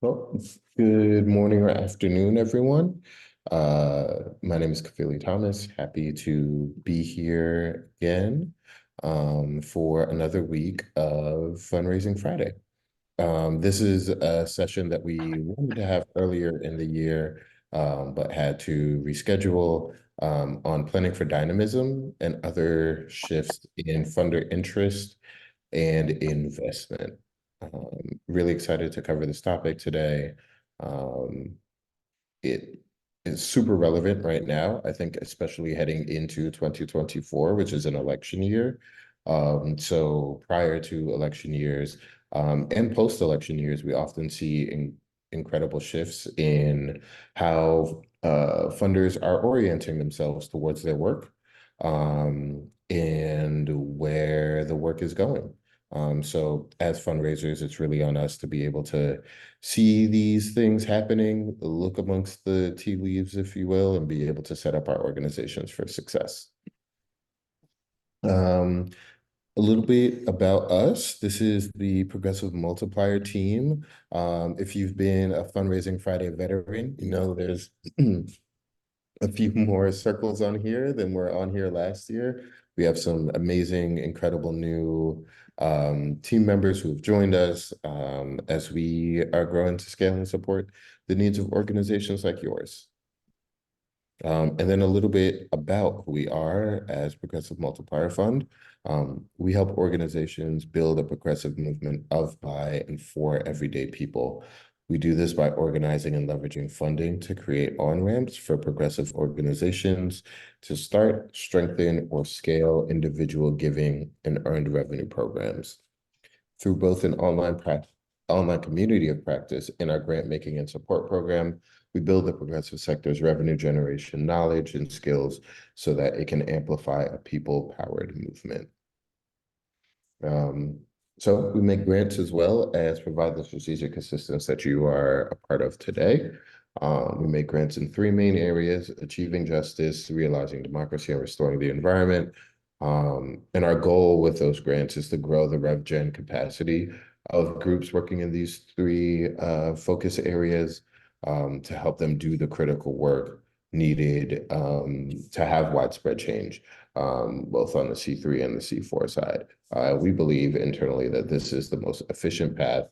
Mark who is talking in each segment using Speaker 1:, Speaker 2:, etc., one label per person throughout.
Speaker 1: Well, good morning or afternoon, everyone. My name is Kafili Thomas. Happy to be here again for another week of Fundraising Friday. This is a session that we wanted to have earlier in the year, but had to reschedule on planning for dynamism and other shifts in funder interest and investment. Really excited to cover this topic today. Um, it is super relevant right now, I think, especially heading into 2024, which is an election year. So prior to election years and post-election years, we often see incredible shifts in how funders are orienting themselves towards their work and where the work is going. So as fundraisers, it's really on us to be able to see these things happening, look amongst the tea leaves, if you will, and be able to set up our organizations for success. A little bit about us. This is the Progressive Multiplier team. If you've been a Fundraising Friday veteran, you know there's a few more circles on here than were on here last year. We have some amazing, incredible new team members who have joined us as we are growing to scale and support the needs of organizations like yours. And then a little bit about who we are as Progressive Multiplier Fund. We help organizations build a progressive movement of, by, and for everyday people. We do this by organizing and leveraging funding to create on-ramps for progressive organizations to start, strengthen, or scale individual giving and earned revenue programs. Through both an online community of practice and our grant making and support program, we build the progressive sector's revenue generation knowledge and skills so that it can amplify a people-powered movement. So we make grants as well as provide the strategic assistance that you are a part of today. We make grants in three main areas: achieving justice, realizing democracy, and restoring the environment. And our goal with those grants is to grow the rev gen capacity of groups working in these three focus areas to help them do the critical work needed to have widespread change, both on the C3 and the C4 side. We believe internally that this is the most efficient path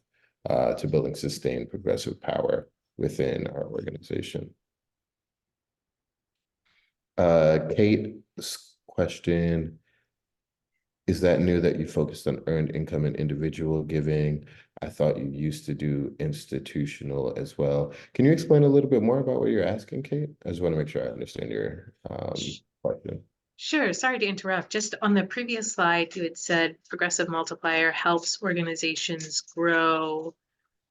Speaker 1: to building sustained progressive power within our organization. Kate's question, is that new that you focused on earned income and individual giving? I thought you used to do institutional as well. Can you explain a little bit more about what you're asking, Kate? I just want to make sure I understand your question.
Speaker 2: Sure. Sorry to interrupt. Just on the previous slide, you had said Progressive Multiplier helps organizations grow,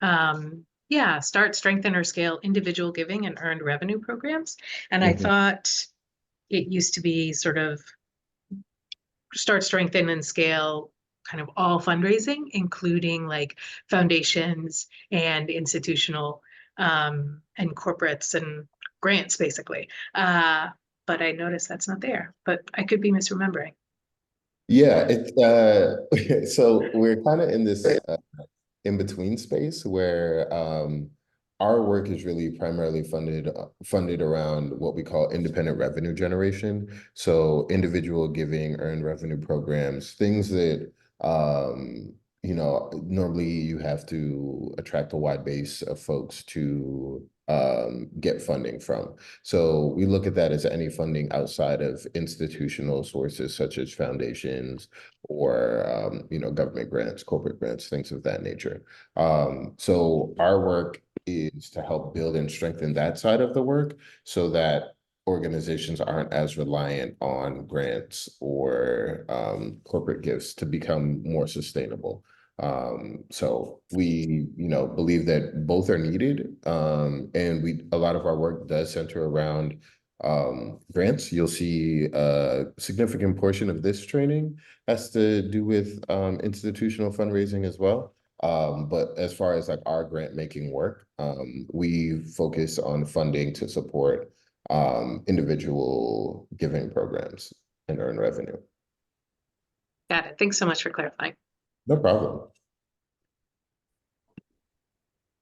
Speaker 2: start, strengthen, or scale individual giving and earned revenue programs. And I thought it used to be sort of start, strengthen, and scale kind of all fundraising, including like foundations and institutional and corporates and grants, basically. But I noticed that's not there, but I could be misremembering.
Speaker 1: Yeah, so we're kind of in this in-between space where our work is really primarily funded around what we call independent revenue generation. So individual giving, earned revenue programs, things that normally you have to attract a wide base of folks to get funding from. So we look at that as any funding outside of institutional sources such as foundations or government grants, corporate grants, things of that nature. So our work is to help build and strengthen that side of the work so that organizations aren't as reliant on grants or corporate gifts to become more sustainable. So we, believe that both are needed. And a lot of our work does center around grants. You'll see a significant portion of this training has to do with institutional fundraising as well. But as far as like our grant making work, we focus on funding to support individual giving programs and earn revenue.
Speaker 2: Got it. Thanks so much for clarifying.
Speaker 1: No problem.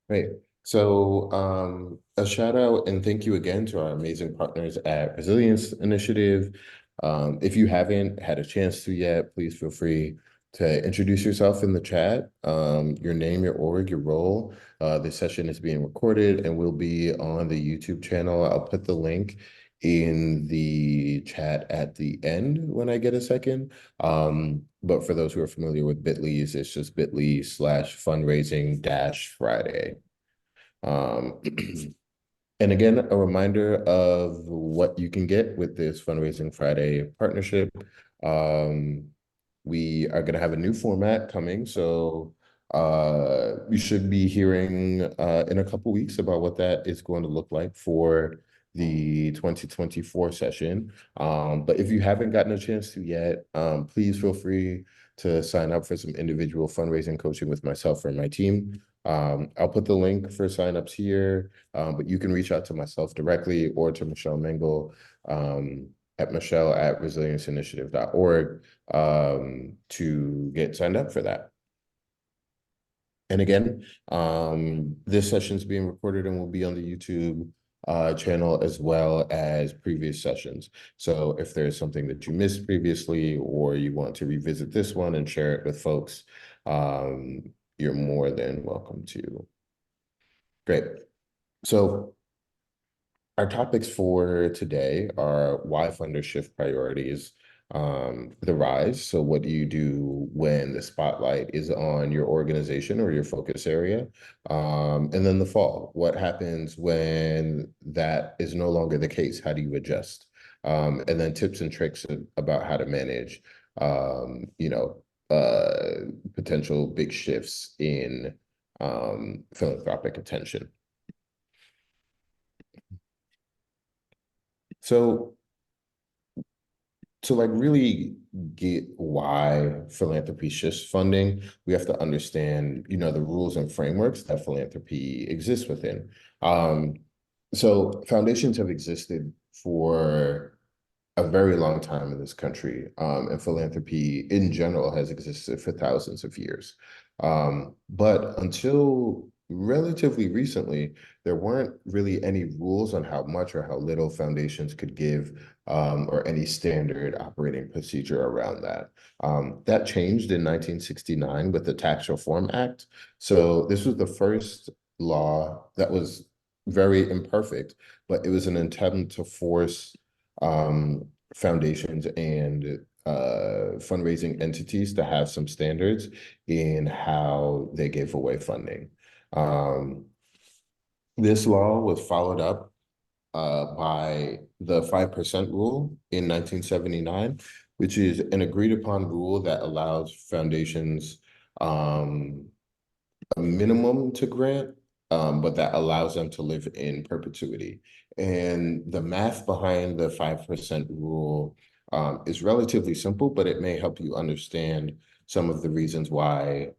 Speaker 1: Great. A shout out and thank you again to our amazing partners at Resilience Initiative. If you haven't had a chance to yet, please feel free to introduce yourself in the chat, your name, your org, your role. This session is being recorded and will be on the YouTube channel. I'll put the link in the chat at the end when I get a second. But for those who are familiar with Bitly's, it's just bit.ly/fundraising dash Friday. Um, and again, a reminder of what you can get with this Fundraising Friday partnership. Um, we are going to have a new format coming, so you should be hearing in a couple weeks about what that is going to look like for the 2024 session. But if you haven't gotten a chance to yet, please feel free to sign up for some individual fundraising coaching with myself or my team. I'll put the link for signups here, but you can reach out to myself directly or to Michelle Mengel at michelle@resilienceinitiative.org to get signed up for that. And again, this session is being recorded and will be on the YouTube channel as well as previous sessions. So if there's something that you missed previously or you want to revisit this one and share it with folks, you're more than welcome to. Great. So our topics for today are why funders shift priorities, the rise. So what do you do when the spotlight is on your organization or your focus area? And then the fall, what happens when that is no longer the case? How do you adjust? And then tips and tricks about how to manage, you know, potential big shifts in philanthropic attention. So to like really get why philanthropy shifts funding, we have to understand, you know, the rules and frameworks that philanthropy exists within. So foundations have existed for a very long time in this country, and philanthropy in general has existed for thousands of years. But until relatively recently, there weren't really any rules on how much or how little foundations could give, or any standard operating procedure around that. That changed in 1969 with the Tax Reform Act. So this was the first law that was very imperfect, but it was an attempt to force foundations and fundraising entities to have some standards in how they gave away funding. This law was followed up by the 5% rule in 1979, which is an agreed upon rule that allows foundations a minimum to grant, but that allows them to live in perpetuity. And the math behind the 5% rule is relatively simple, but it may help you understand some of the reasons why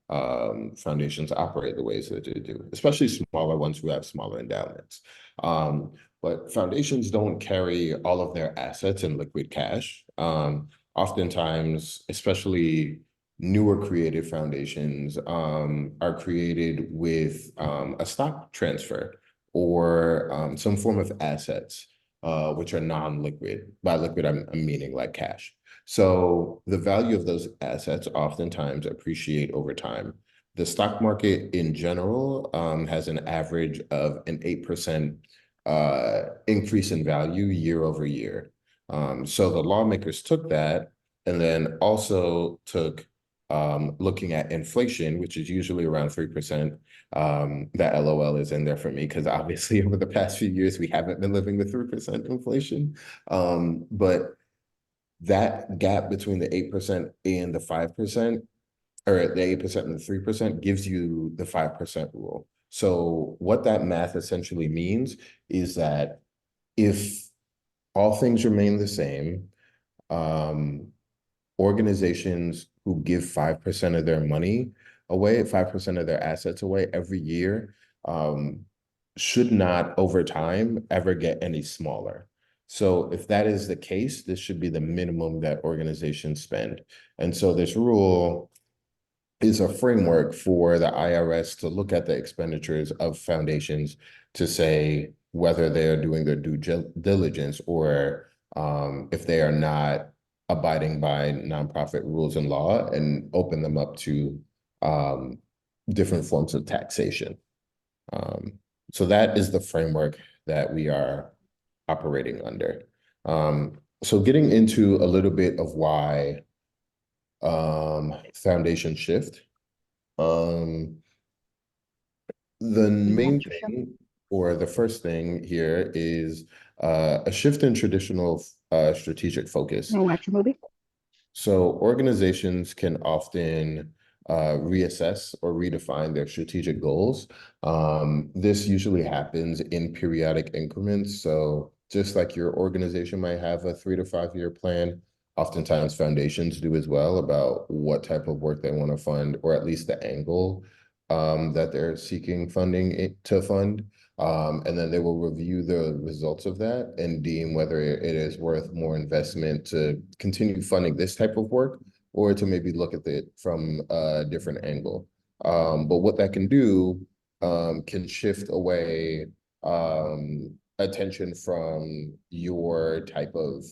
Speaker 1: foundations operate the ways that they do, especially smaller ones who have smaller endowments. But foundations don't carry all of their assets in liquid cash. Oftentimes, especially newer creative foundations are created with a stock transfer or some form of assets, which are non-liquid. By liquid, I'm meaning like cash. So the value of those assets oftentimes appreciate over time. The stock market in general has an average of an 8% increase in value year over year. So the lawmakers took that and then also took looking at inflation, which is usually around 3%. That LOL is in there for me because obviously over the past few years, we haven't been living with 3% inflation. But that gap between the 8% and the 5%, or the 8% and the 3% gives you the 5% rule. So what that math essentially means is that if all things remain the same, organizations who give 5% of their money away, 5% of their assets away every year, should not over time ever get any smaller. So if that is the case, this should be the minimum that organizations spend. And so this rule is a framework for the IRS to look at the expenditures of foundations to say whether they're doing their due diligence or if they are not abiding by nonprofit rules and law and open them up to um, different forms of taxation. Um, so that is the framework that we are operating under. So getting into a little bit of why foundation shift. Um, the main thing, or the first thing here, is a shift in traditional strategic focus.
Speaker 3: Watch a movie.
Speaker 1: So organizations can often reassess or redefine their strategic goals. This usually happens in periodic increments. So just like your organization might have a 3 to 5 year plan, oftentimes foundations do as well about what type of work they want to fund, or at least the angle that they're seeking funding to fund. And then they will review the results of that and deem whether it is worth more investment to continue funding this type of work or to maybe look at it from a different angle. But what that can do can shift away attention from your type of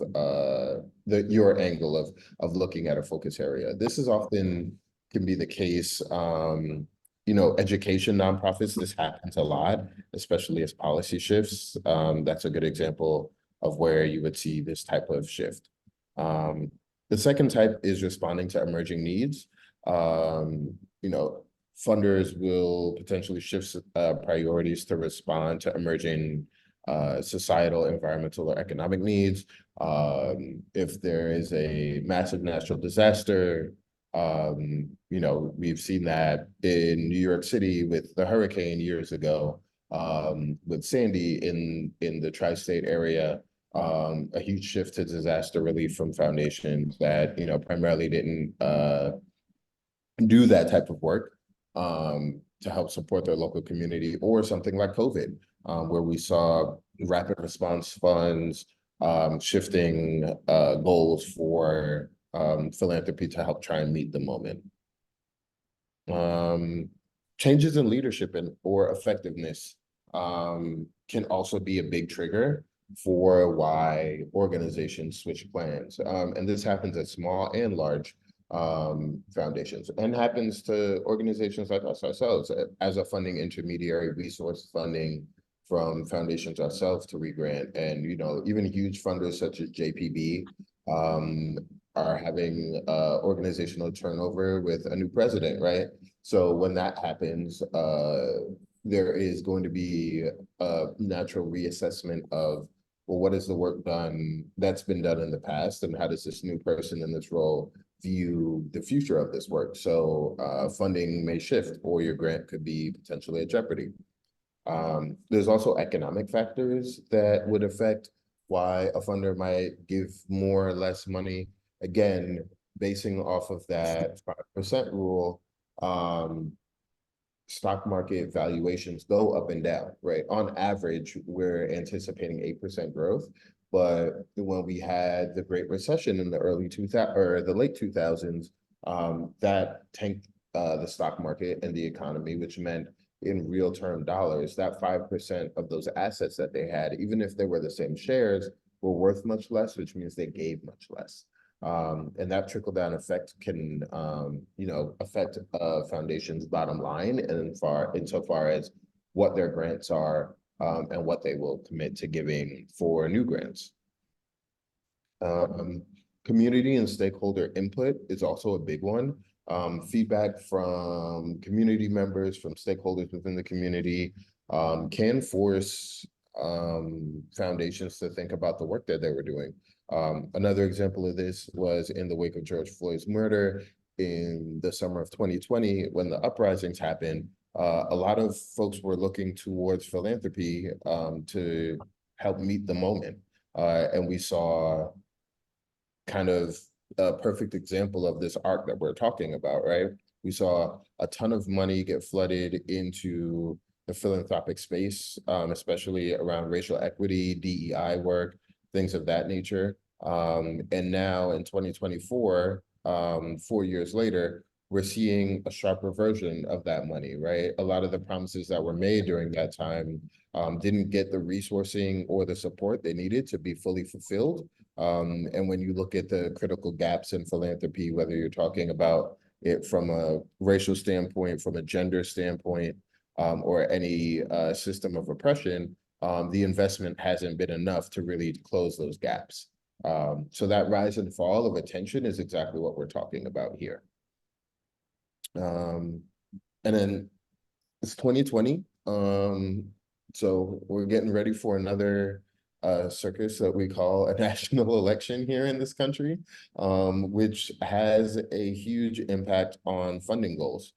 Speaker 1: your angle of looking at a focus area. This is often can be the case. Education nonprofits, this happens a lot, especially as policy shifts. That's a good example of where you would see this type of shift. The second type is responding to emerging needs. Funders will potentially shift priorities to respond to emerging societal, environmental, or economic needs. If there is a massive natural disaster, we've seen that in New York City with the hurricane years ago, with Sandy in the tri-state area, a huge shift to disaster relief from foundations that, primarily didn't do that type of work to help support their local community, or something like COVID, where we saw rapid response funds shifting goals for philanthropy to help try and meet the moment. Changes in leadership or effectiveness can also be a big trigger for why organizations switch plans. And this happens at small and large foundations, and happens to organizations like us ourselves as a funding intermediary. Resource funding from foundations ourselves to regrant, and even huge funders such as JPB are having organizational turnover with a new president, right? So when that happens, there is going to be a natural reassessment of, well, what is the work that's been done in the past, and how does this new person in this role view the future of this work? So funding may shift, or your grant could be potentially at jeopardy. There's also economic factors that would affect why a funder might give more or less money. Again, basing off of that 5% rule, stock market valuations go up and down, right? On average, we're anticipating 8% growth. But when we had the Great Recession in the early 2000s or the late 2000s, that tanked the stock market and the economy, which meant in real term dollars, that 5% of those assets that they had, even if they were the same shares, were worth much less, which means they gave much less. And that trickle down effect can, affect a foundation's bottom line, and insofar as what their grants are and what they will commit to giving for new grants. Community and stakeholder input is also a big one. Feedback from community members, from stakeholders within the community, can force foundations to think about the work that they were doing. Another example of this was in the wake of George Floyd's murder in the summer of 2020, when the uprisings happened. A lot of folks were looking towards philanthropy to help meet the moment. And we saw kind of a perfect example of this arc that we're talking about, right? We saw a ton of money get flooded into the philanthropic space, especially around racial equity, DEI work, things of that nature. And now in 2024, 4 years later, we're seeing a sharper version of that money, right? A lot of the promises that were made during that time didn't get the resourcing or the support they needed to be fully fulfilled. And when you look at the critical gaps in philanthropy, whether you're talking about it from a racial standpoint, from a gender standpoint, or any system of oppression, the investment hasn't been enough to really close those gaps. So that rise and fall of attention is exactly what we're talking about here. And then it's 2020. So we're getting ready for another circus that we call a national election here in this country, which has a huge impact on funding goals.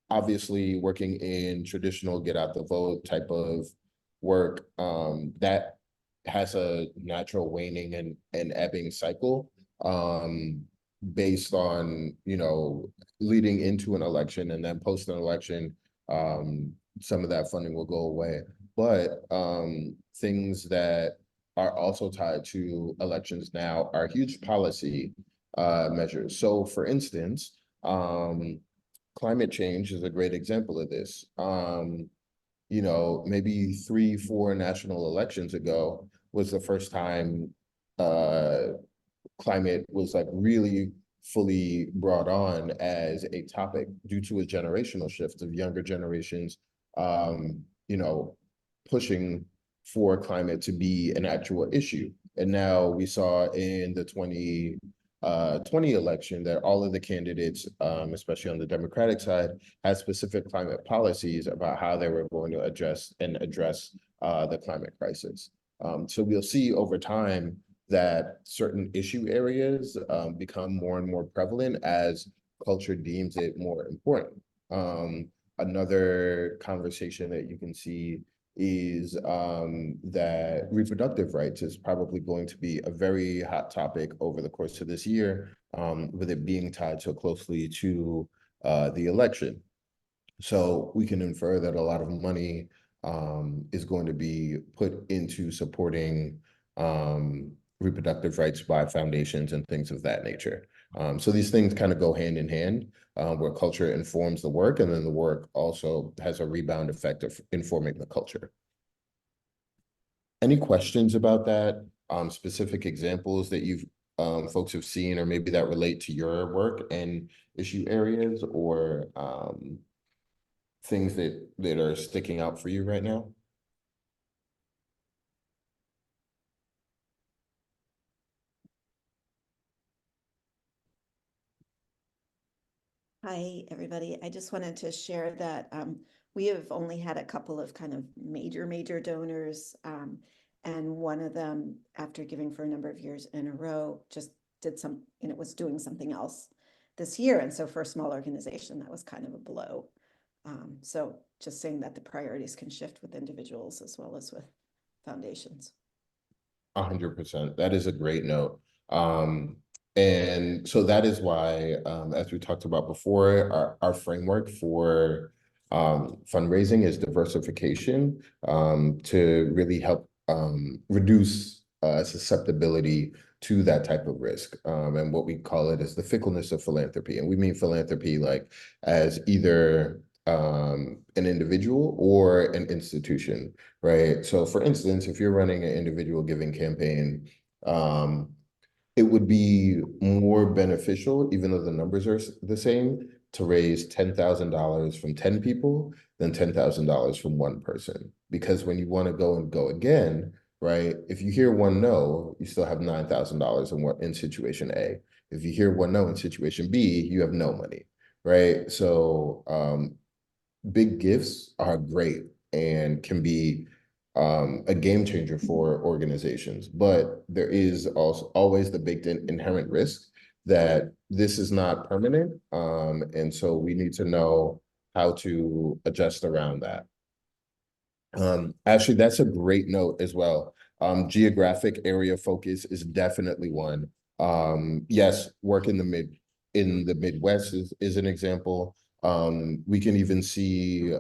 Speaker 1: Obviously, working in traditional get out the vote type of work, that has a natural waning and ebbing cycle, based on, you know, leading into an election, and then post an election, some of that funding will go away. But things that are also tied to elections now are huge policy measures. So for instance, climate change is a great example of this. You know, maybe 3, 4 national elections ago was the first time climate was like really fully brought on as a topic due to a generational shift of younger generations, you know, pushing for climate to be an actual issue. And now we saw in the 2020 election that all of the candidates, especially on the Democratic side, had specific climate policies about how they were going to address the climate crisis. So we'll see over time that certain issue areas become more and more prevalent as culture deems it more important. Another conversation that you can see is that reproductive rights is probably going to be a very hot topic over the course of this year, with it being tied so closely to the election. So we can infer that a lot of money is going to be put into supporting reproductive rights by foundations and things of that nature. So these things kind of go hand in hand, where culture informs the work, and then the work also has a rebound effect of informing the culture. Any questions about that? Specific examples that you've folks have seen, or maybe that relate to your work and issue areas, or things that are sticking out for you right now?
Speaker 3: Hi, everybody. I just wanted to share that we have only had a couple of kind of major donors. And one of them, after giving for a number of years in a row, just did was doing something else this year. And so for a small organization, that was kind of a blow. So just saying that the priorities can shift with individuals as well as with foundations.
Speaker 1: 100%. That is a great note. And so that is why, as we talked about before, our framework for fundraising is diversification, to really help reduce susceptibility to that type of risk. And what we call it is the fickleness of philanthropy. And we mean philanthropy like as either an individual or an institution, right? So for instance, if you're running an individual giving campaign, it would be more beneficial, even though the numbers are the same, to raise $10,000 from 10 people than $10,000 from one person. Because when you want to go again, right? If you hear one no, you still have $9,000 in situation A. If you hear one no in situation B, you have no money, right? So big gifts are great and can be a game changer for organizations, but there is also always the baked in inherent risk that this is not permanent. And so we need to know how to adjust around that. Actually, that's a great note as well. Geographic area focus is definitely one. Yes, work in the Midwest is an example. We can even see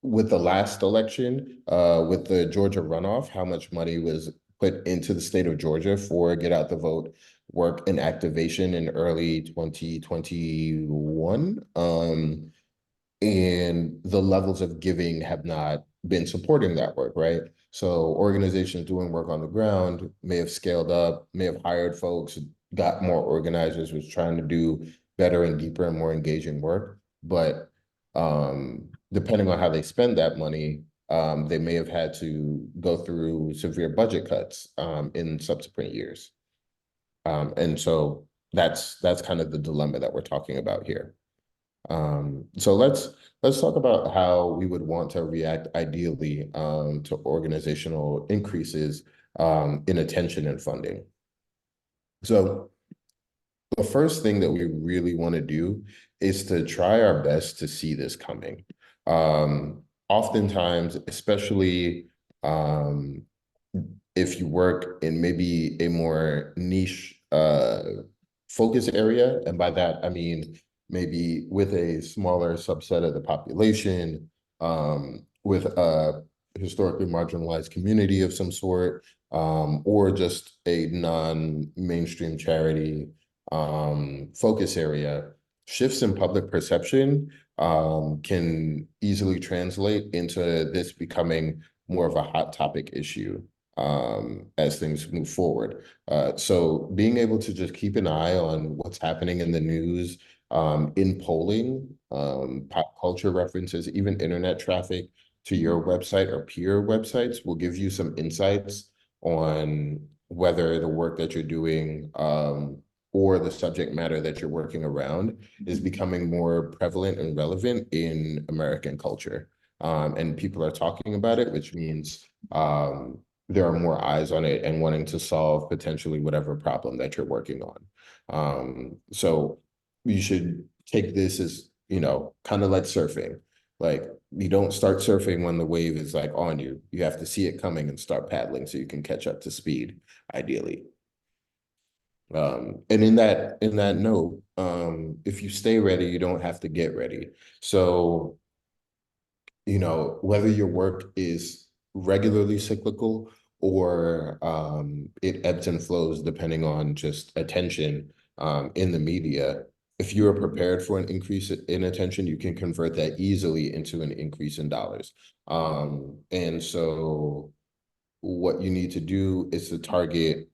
Speaker 1: with the last election, with the Georgia runoff, how much money was put into the state of Georgia for get out the vote work in activation in early 2021. And the levels of giving have not been supporting that work, right? So organizations doing work on the ground may have scaled up, may have hired folks, got more organizers, was trying to do better and deeper and more engaging work. But depending on how they spend that money, they may have had to go through severe budget cuts in subsequent years. And so that's kind of the dilemma that we're talking about here. So let's talk about how we would want to react ideally to organizational increases in attention and funding. So the first thing that we really want to do is to try our best to see this coming. Oftentimes, especially if you work in maybe a more niche focus area, and by that I mean maybe with a smaller subset of the population, with a historically marginalized community of some sort, or just a non-mainstream charity focus area, shifts in public perception can easily translate into this becoming more of a hot topic issue as things move forward. So being able to just keep an eye on what's happening in the news, in polling, pop culture references, even internet traffic to your website or peer websites will give you some insights on whether the work that you're doing or the subject matter that you're working around is becoming more prevalent and relevant in American culture. And people are talking about it, which means there are more eyes on it and wanting to solve potentially whatever problem that you're working on. So you should take this as, kind of like surfing. Like you don't start surfing when the wave is like on you. You have to see it coming and start paddling so you can catch up to speed, ideally. And in that note, if you stay ready, you don't have to get ready. So, whether your work is regularly cyclical or it ebbs and flows depending on just attention in the media, if you are prepared for an increase in attention, you can convert that easily into an increase in dollars. And so what you need to do is to target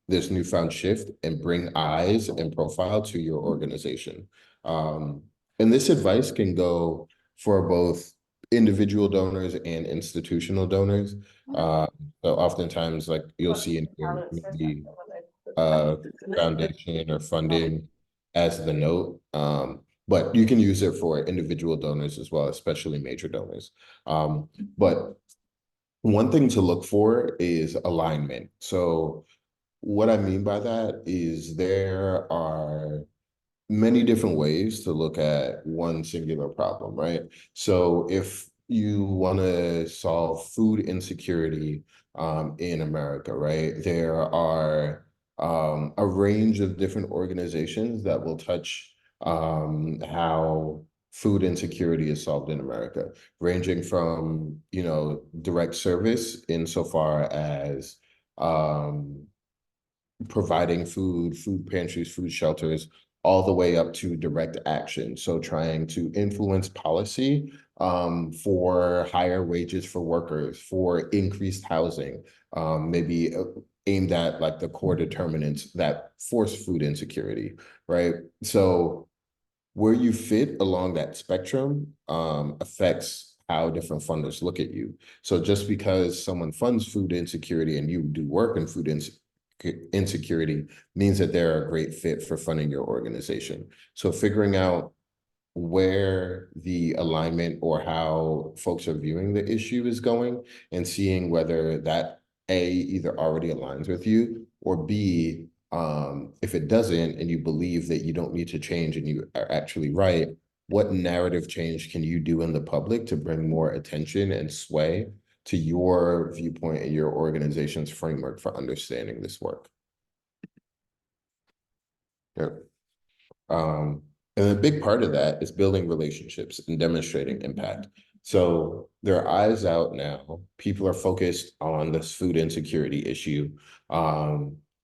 Speaker 1: this newfound shift and bring eyes and profile to your organization. And this advice can go for both individual donors and institutional donors. So oftentimes, like you'll see in here, maybe foundation or funding as the note. But you can use it for individual donors as well, especially major donors. But one thing to look for is alignment. So what I mean by that is there are many different ways to look at one singular problem, right? So if you want to solve food insecurity in America, right, there are a range of different organizations that will touch how food insecurity is solved in America, ranging from, direct service insofar as providing food pantries, food shelters, all the way up to direct action. So trying to influence policy for higher wages for workers, for increased housing, maybe aimed at like the core determinants that force food insecurity, right? So where you fit along that spectrum affects how different funders look at you. So just because someone funds food insecurity and you do work in food insecurity means that they're a great fit for funding your organization. So figuring out where the alignment or how folks are viewing the issue is going and seeing whether that A, either already aligns with you, or B, if it doesn't and you believe that you don't need to change and you are actually right, what narrative change can you do in the public to bring more attention and sway to your viewpoint and your organization's framework for understanding this work? Yeah. And a big part of that is building relationships and demonstrating impact. So there are eyes out now. People are focused on this food insecurity issue.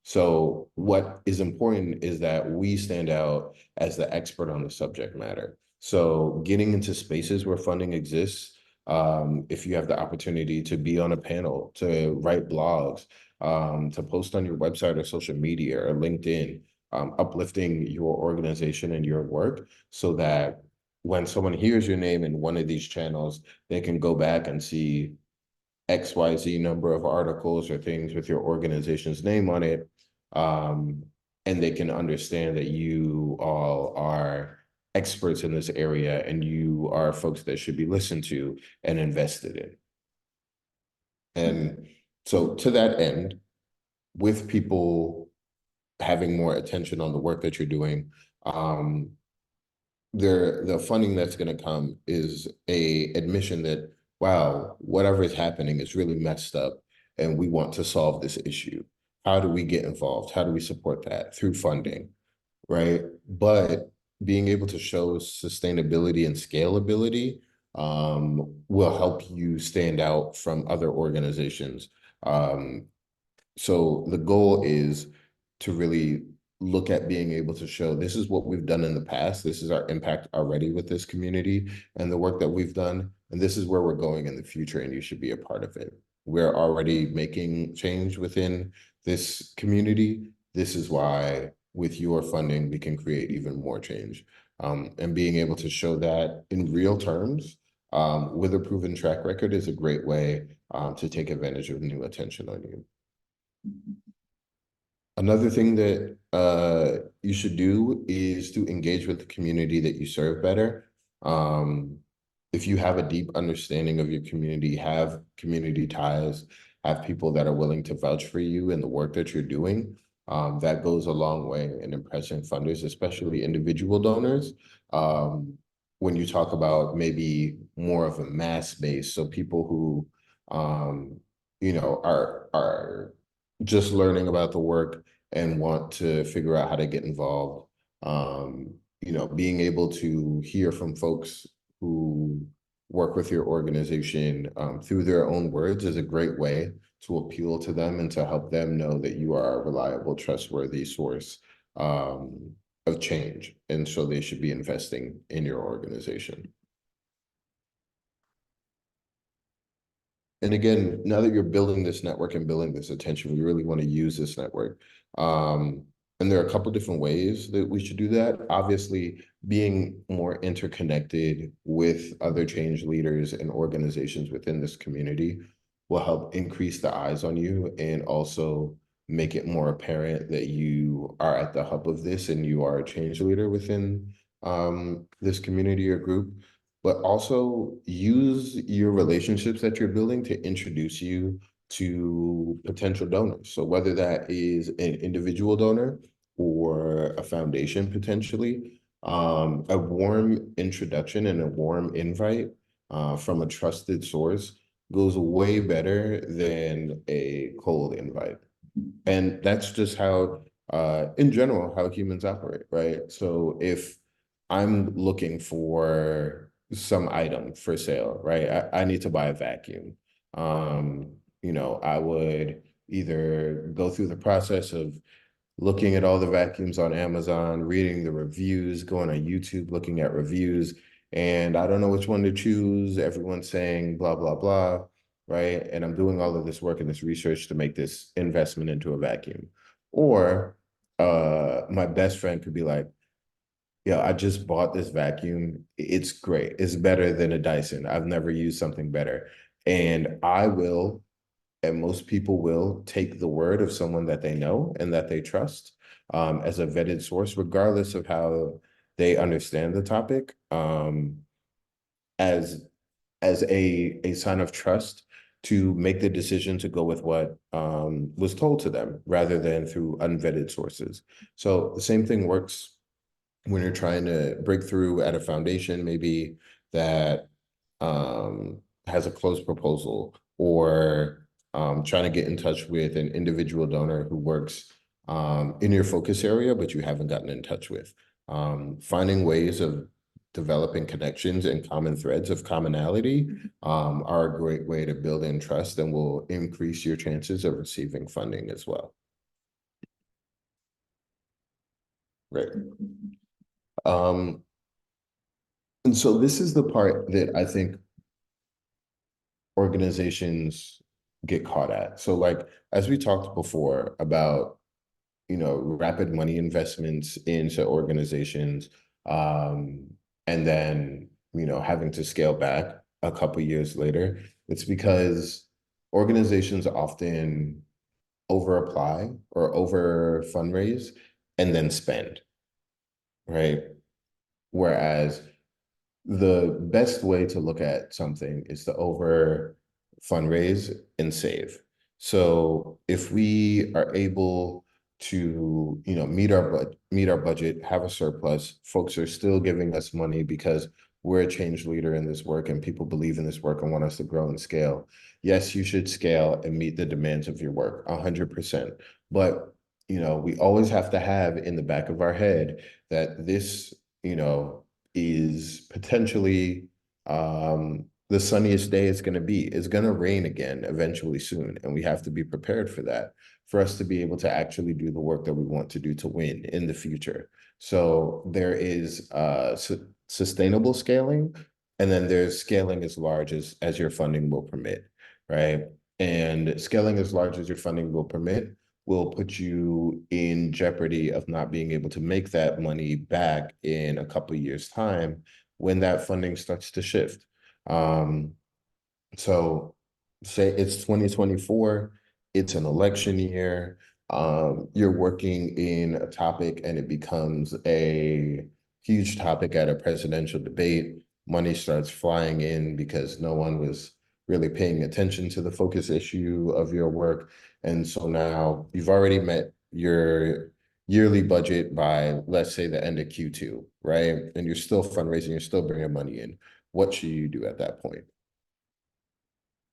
Speaker 1: So what is important is that we stand out as the expert on the subject matter. So getting into spaces where funding exists, if you have the opportunity to be on a panel, to write blogs, to post on your website or social media or LinkedIn, uplifting your organization and your work so that when someone hears your name in one of these channels, they can go back and see XYZ number of articles or things with your organization's name on it. Um, and they can understand that you all are experts in this area and you are folks that should be listened to and invested in. And so to that end, with people having more attention on the work that you're doing, the funding that's going to come is a admission that, wow, whatever is happening is really messed up and we want to solve this issue. How do we get involved? How do we support that? Through funding, right? But being able to show sustainability and scalability will help you stand out from other organizations. So the goal is to really look at being able to show this is what we've done in the past. This is our impact already with this community and the work that we've done. And this is where we're going in the future, and you should be a part of it. We're already making change within this community. This is why, with your funding, we can create even more change. And being able to show that in real terms with a proven track record is a great way to take advantage of new attention on you. Another thing that you should do is to engage with the community that you serve better. If you have a deep understanding of your community, have community ties, have people that are willing to vouch for you and the work that you're doing, that goes a long way in impressing funders, especially individual donors. When you talk about maybe more of a mass base, so people who are just learning about the work and want to figure out how to get involved. Being able to hear from folks who work with your organization through their own words is a great way to appeal to them and to help them know that you are a reliable, trustworthy source of change. And so they should be investing in your organization. And again, now that you're building this network and building this attention, we really want to use this network. And there are a couple different ways that we should do that. Obviously, being more interconnected with other change leaders and organizations within this community will help increase the eyes on you and also make it more apparent that you are at the hub of this and you are a change leader within this community or group. But also use your relationships that you're building to introduce you to potential donors. So whether that is an individual donor or a foundation potentially, a warm introduction and a warm invite from a trusted source goes way better than a cold invite. And that's just how, in general, how humans operate, right? So if I'm looking for some item for sale, right? I need to buy a vacuum. I would either go through the process of looking at all the vacuums on Amazon, reading the reviews, going on YouTube, looking at reviews, and I don't know which one to choose. Everyone's saying blah, blah, blah, right? And I'm doing all of this work and this research to make this investment into a vacuum. Or my best friend could be like, yeah, I just bought this vacuum. It's great. It's better than a Dyson. I've never used something better. And I will, and most people will, take the word of someone that they know and that they trust as a vetted source, regardless of how they understand the topic, as a sign of trust to make the decision to go with what was told to them rather than through unvetted sources. So the same thing works when you're trying to break through at a foundation, maybe that has a closed proposal, or trying to get in touch with an individual donor who works in your focus area, but you haven't gotten in touch with. Finding ways of developing connections and common threads of commonality are a great way to build in trust and will increase your chances of receiving funding as well. Right. Um, and so this is the part that I think organizations get caught at. So like, as we talked before about, rapid money investments into organizations, and then, having to scale back a couple years later, it's because organizations often over apply or over fundraise and then spend, right? Whereas the best way to look at something is to over fundraise and save. So if we are able to, meet our budget, have a surplus, folks are still giving us money because we're a change leader in this work and people believe in this work and want us to grow and scale. Yes, you should scale and meet the demands of your work 100%. But, we always have to have in the back of our head that this, is potentially the sunniest day it's going to be. It's going to rain again eventually soon, and we have to be prepared for that, for us to be able to actually do the work that we want to do to win in the future. So there is sustainable scaling, and then there's scaling as large as your funding will permit, right? And scaling as large as your funding will permit will put you in jeopardy of not being able to make that money back in a couple of years' time when that funding starts to shift. Um, so say it's 2024, it's an election year, you're working in a topic and it becomes a huge topic at a presidential debate. Money starts flying in because no one was really paying attention to the focus issue of your work. And so now you've already met your yearly budget by, let's say, the end of Q2, right? And you're still fundraising, you're still bringing money in. What should you do at that point?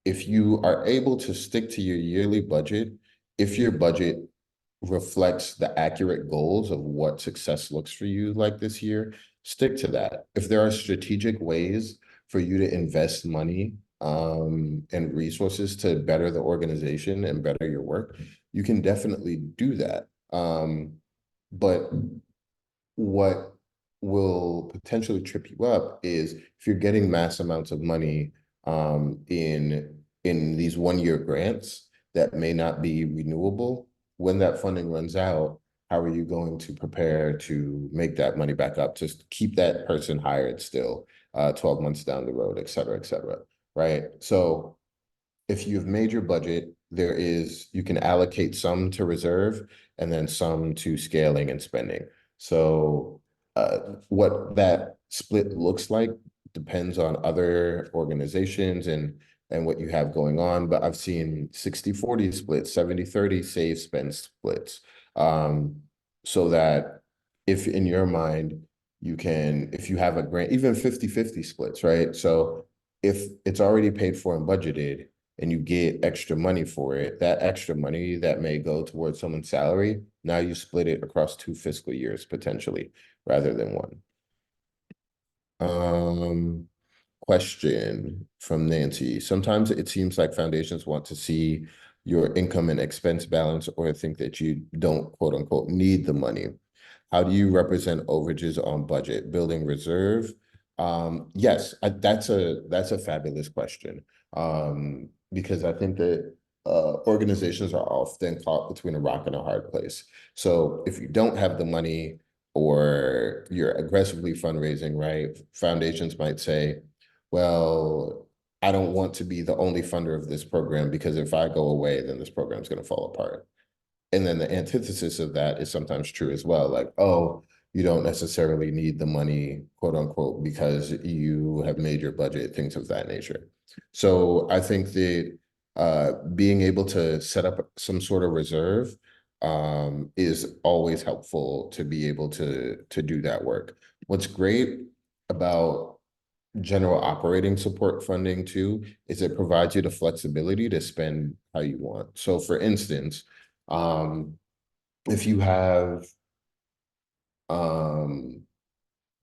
Speaker 1: If you are able to stick to your yearly budget, if your budget reflects the accurate goals of what success looks for you like this year, stick to that. If there are strategic ways for you to invest money and resources to better the organization and better your work, you can definitely do that. But what will potentially trip you up is if you're getting mass amounts of money in these 1-year grants that may not be renewable. When that funding runs out, how are you going to prepare to make that money back up, to keep that person hired still 12 months down the road, et cetera, right? So if you've made your budget, you can allocate some to reserve and then some to scaling and spending. So what that split looks like depends on other organizations and what you have going on. But I've seen 60-40 splits, 70-30 save spend splits. So that if in your mind, if you have a grant, even 50-50 splits, right? So if it's already paid for and budgeted, and you get extra money for it, that extra money that may go towards someone's salary, now you split it across 2 fiscal years potentially, rather than one. Question from Nancy. Sometimes it seems like foundations want to see your income and expense balance or think that you don't, quote unquote, need the money. How do you represent overages on budget, building reserve? Yes, that's a fabulous question. Because I think that organizations are often caught between a rock and a hard place. So if you don't have the money or you're aggressively fundraising, right? Foundations might say, well, I don't want to be the only funder of this program because if I go away, then this program is going to fall apart. And then the antithesis of that is sometimes true as well. Like, oh, you don't necessarily need the money, quote unquote, because you have made your budget, things of that nature. So I think that being able to set up some sort of reserve is always helpful to be able to do that work. What's great about general operating support funding too is it provides you the flexibility to spend how you want. So for instance, if you have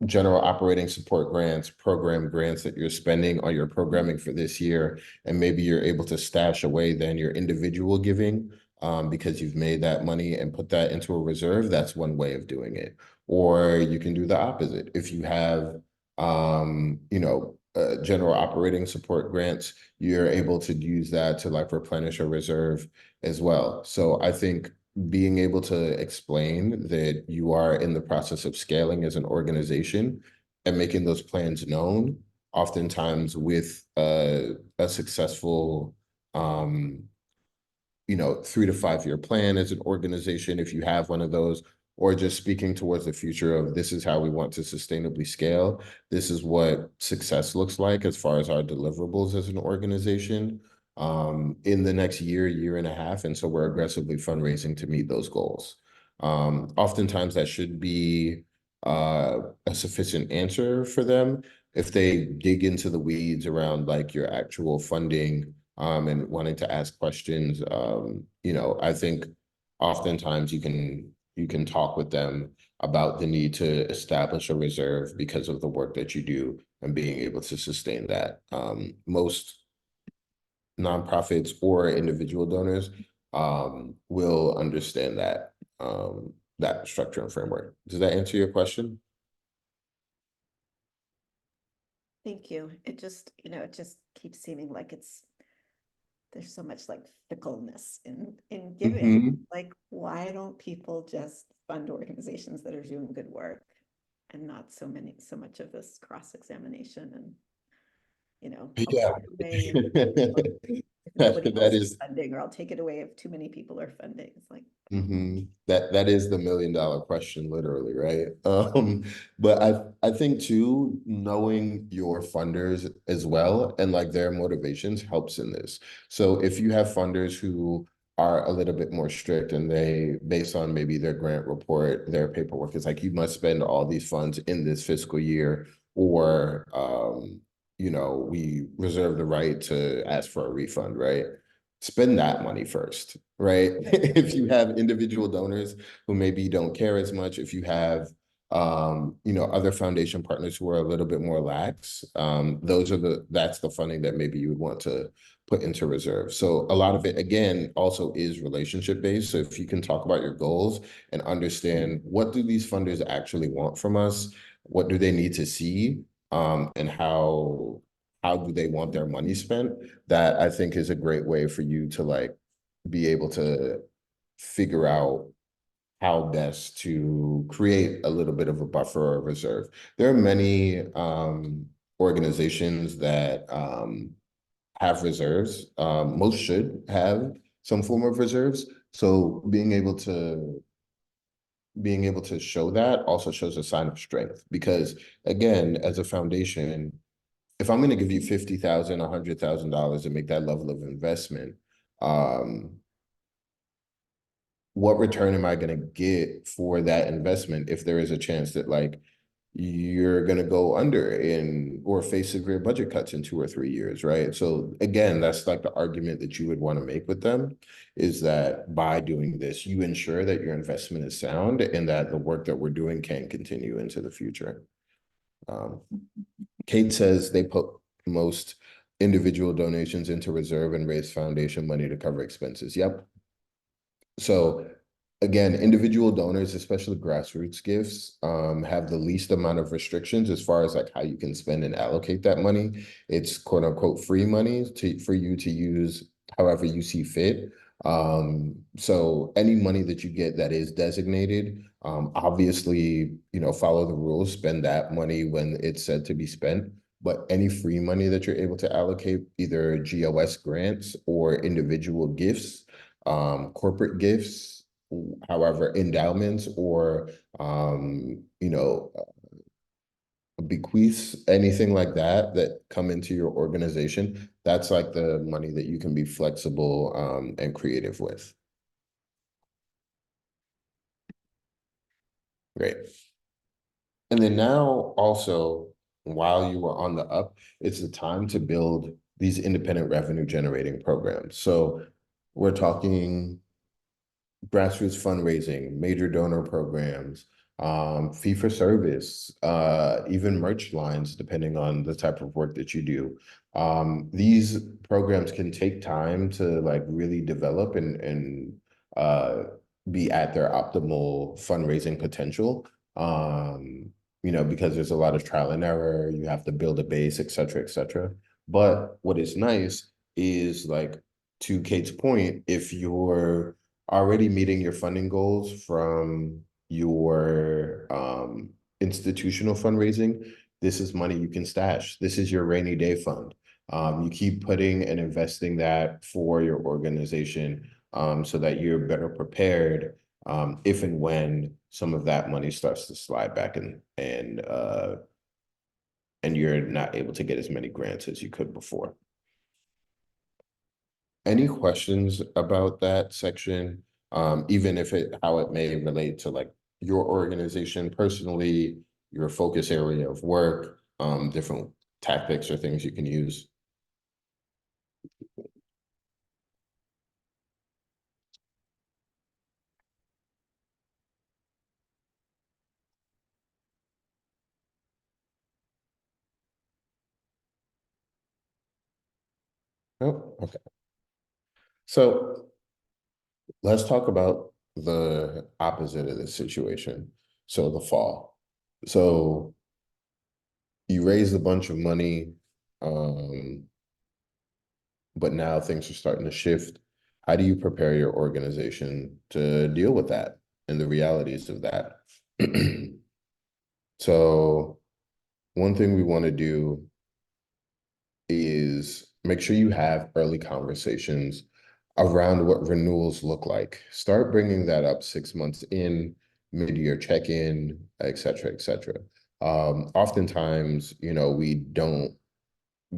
Speaker 1: general operating support grants, program grants that you're spending on your programming for this year, and maybe you're able to stash away then your individual giving because you've made that money and put that into a reserve, that's one way of doing it. Or you can do the opposite. If you have, general operating support grants, you're able to use that to like replenish a reserve as well. So I think being able to explain that you are in the process of scaling as an organization and making those plans known, oftentimes with a successful 3 to 5 year plan as an organization, if you have one of those, or just speaking towards the future of this is how we want to sustainably scale. This is what success looks like as far as our deliverables as an organization in the next year, year and a half. And so we're aggressively fundraising to meet those goals. Oftentimes that should be a sufficient answer for them. If they dig into the weeds around like your actual funding and wanting to ask questions, I think oftentimes you can talk with them about the need to establish a reserve because of the work that you do and being able to sustain that. Most nonprofits or individual donors will understand that structure and framework. Does that answer your question?
Speaker 3: Thank you. It just, it just keeps seeming like there's so much like fickleness in giving.
Speaker 1: Mhm.
Speaker 3: Like, why don't people just fund organizations that are doing good work and not so much of this cross-examination and, I'll
Speaker 1: Yeah.
Speaker 3: take it away if nobody
Speaker 1: That
Speaker 3: else is
Speaker 1: is
Speaker 3: funding, or I'll take it away if too many people are funding. It's like,
Speaker 1: that is the $1 million question, literally, right? But I think too, knowing your funders as well and like their motivations helps in this. So if you have funders who are a little bit more strict and they, based on maybe their grant report, their paperwork, is like you must spend all these funds in this fiscal year, or we reserve the right to ask for a refund, right? Spend that money first, right? If you have individual donors who maybe don't care as much, if you have other foundation partners who are a little bit more lax, that's the funding that maybe you would want to put into reserve. So a lot of it, again, also is relationship based. So if you can talk about your goals and understand what do these funders actually want from us, what do they need to see, and how do they want their money spent, that I think is a great way for you to like be able to figure out how best to create a little bit of a buffer or a reserve. There are many organizations that have reserves. Most should have some form of reserves. So being able to show that also shows a sign of strength, because again, as a foundation, if I'm going to give you $50,000, $100,000 to make that level of investment, what return am I going to get for that investment if there is a chance that like you're going to go under or face severe budget cuts in 2 or 3 years, right? So again, that's like the argument that you would want to make with them, is that by doing this, you ensure that your investment is sound and that the work that we're doing can continue into the future. Kate says they put most individual donations into reserve and raise foundation money to cover expenses. Yep. So again, individual donors, especially grassroots gifts, have the least amount of restrictions as far as like how you can spend and allocate that money. It's quote unquote free money for you to use however you see fit. So any money that you get that is designated, obviously, follow the rules, spend that money when it's said to be spent. But any free money that you're able to allocate, either GOS grants or individual gifts, corporate gifts, however, endowments or bequeaths, anything like that come into your organization, that's like the money that you can be flexible and creative with. Great. And then now also, while you are on the up, it's the time to build these independent revenue generating programs. So we're talking grassroots fundraising, major donor programs, fee for service, even merch lines, depending on the type of work that you do. These programs can take time to like really develop and be at their optimal fundraising potential. Because there's a lot of trial and error, you have to build a base, et cetera, et cetera. But what is nice is, like, to Kate's point, if you're already meeting your funding goals from your institutional fundraising, this is money you can stash. This is your rainy day fund. You keep putting and investing that for your organization, so that you're better prepared if and when some of that money starts to slide back in, and you're not able to get as many grants as you could before. Any questions about that section? Even if how it may relate to, like, your organization personally, your focus area of work, different tactics or things you can use. Oh, okay. So let's talk about the opposite of this situation. So the fall. So you raised a bunch of money, but now things are starting to shift. How do you prepare your organization to deal with that and the realities of that? So one thing we want to do is make sure you have early conversations around what renewals look like. Start bringing that up 6 months in, mid-year check-in, et cetera, et cetera. Oftentimes, we don't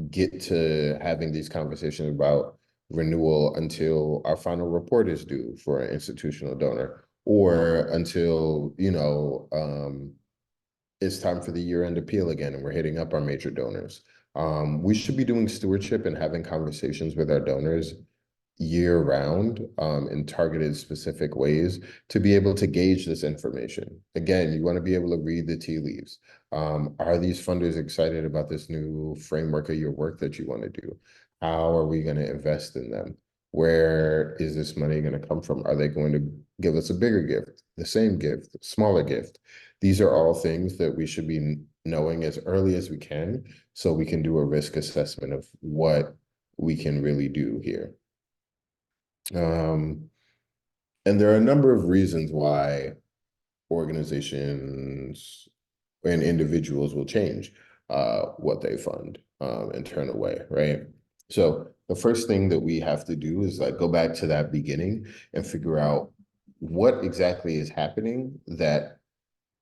Speaker 1: get to having these conversations about renewal until our final report is due for an institutional donor, or until, it's time for the year-end appeal again and we're hitting up our major donors. We should be doing stewardship and having conversations with our donors year round, in targeted specific ways to be able to gauge this information. Again, you want to be able to read the tea leaves. Are these funders excited about this new framework of your work that you want to do? How are we going to invest in them? Where is this money going to come from? Are they going to give us a bigger gift, the same gift, smaller gift? These are all things that we should be knowing as early as we can, so we can do a risk assessment of what we can really do here. And there are a number of reasons why organizations and individuals will change what they fund and turn away, right? So the first thing that we have to do is, like, go back to that beginning and figure out what exactly is happening that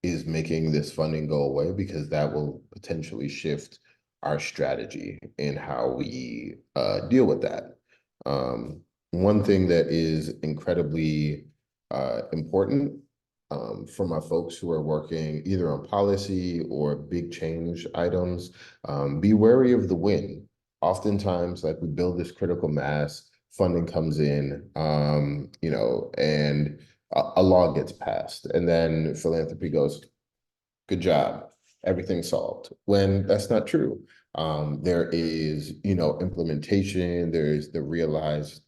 Speaker 1: is making this funding go away, because that will potentially shift our strategy and how we deal with that. One thing that is incredibly important for my folks who are working either on policy or big change items, be wary of the win. Oftentimes, like, we build this critical mass, funding comes in, and a law gets passed, and then philanthropy goes, good job, everything's solved, when that's not true. There is, implementation, there's the realized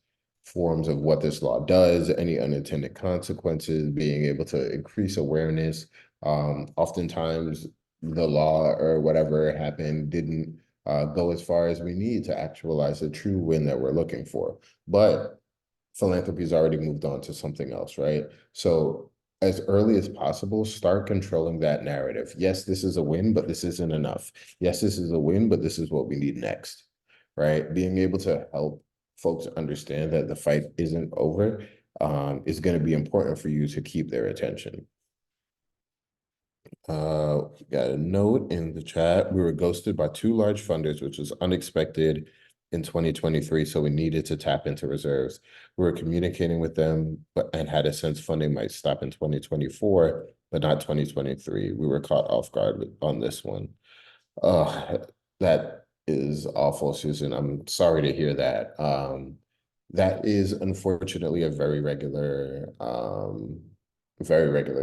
Speaker 1: forms of what this law does, any unintended consequences, being able to increase awareness. Oftentimes the law or whatever happened didn't go as far as we need to actualize the true win that we're looking for. But philanthropy's already moved on to something else, right? So as early as possible, start controlling that narrative. Yes, this is a win, but this isn't enough. Yes, this is a win, but this is what we need next, right? Being able to help folks understand that the fight isn't over is going to be important for you to keep their attention. Got a note in the chat. We were ghosted by 2 large funders, which was unexpected in 2023, so we needed to tap into reserves. We were communicating with them and had a sense funding might stop in 2024, but not 2023. We were caught off guard on this one. That is awful, Susan. I'm sorry to hear that. That is unfortunately a very regular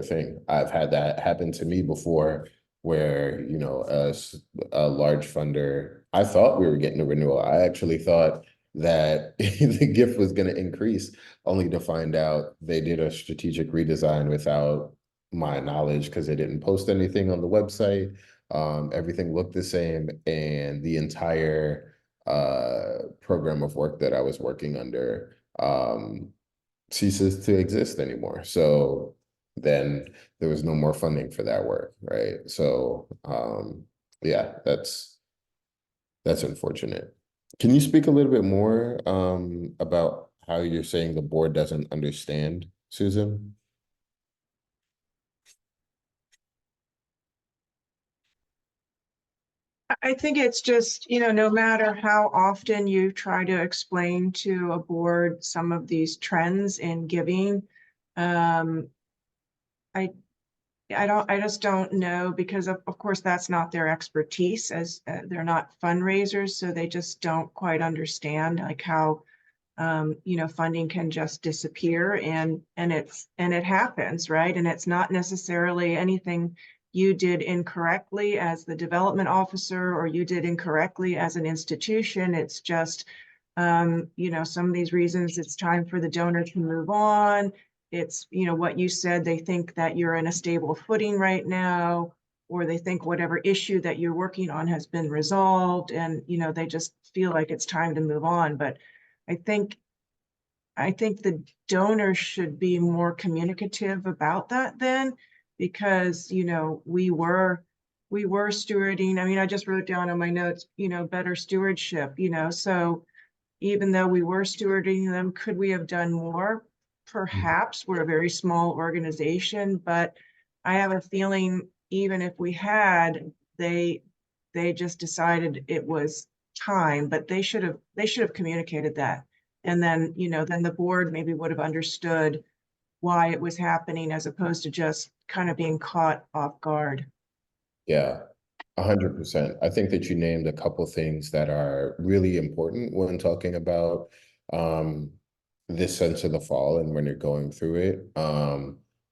Speaker 1: thing. I've had that happen to me before, where, a large funder, I thought we were getting a renewal. I actually thought that the gift was going to increase, only to find out they did a strategic redesign without my knowledge because they didn't post anything on the website. Everything looked the same, and the entire program of work that I was working under ceases to exist anymore. So then there was no more funding for that work, right? So yeah, that's unfortunate. Can you speak a little bit more about how you're saying the board doesn't understand, Susan?
Speaker 4: I think it's just, no matter how often you try to explain to a board some of these trends in giving, um, I I just don't know, because of course that's not their expertise, as they're not fundraisers, so they just don't quite understand like how funding can just disappear, and it happens, right? And it's not necessarily anything you did incorrectly as the development officer, or you did incorrectly as an institution. It's just some of these reasons it's time for the donor to move on. It's, what you said, they think that you're in a stable footing right now, or they think whatever issue that you're working on has been resolved, and, they just feel like it's time to move on. But I think the donor should be more communicative about that then, because, we were stewarding. I mean, I just wrote down on my notes, better stewardship, so even though we were stewarding them, could we have done more? Perhaps. We're a very small organization, but I have a feeling even if we had, they just decided it was time, but they should have communicated that. And then, then the board maybe would have understood why it was happening, as opposed to just kind of being caught off guard.
Speaker 1: Yeah, 100%. I think that you named a couple things that are really important when talking about um, this sense of the fall and when you're going through it.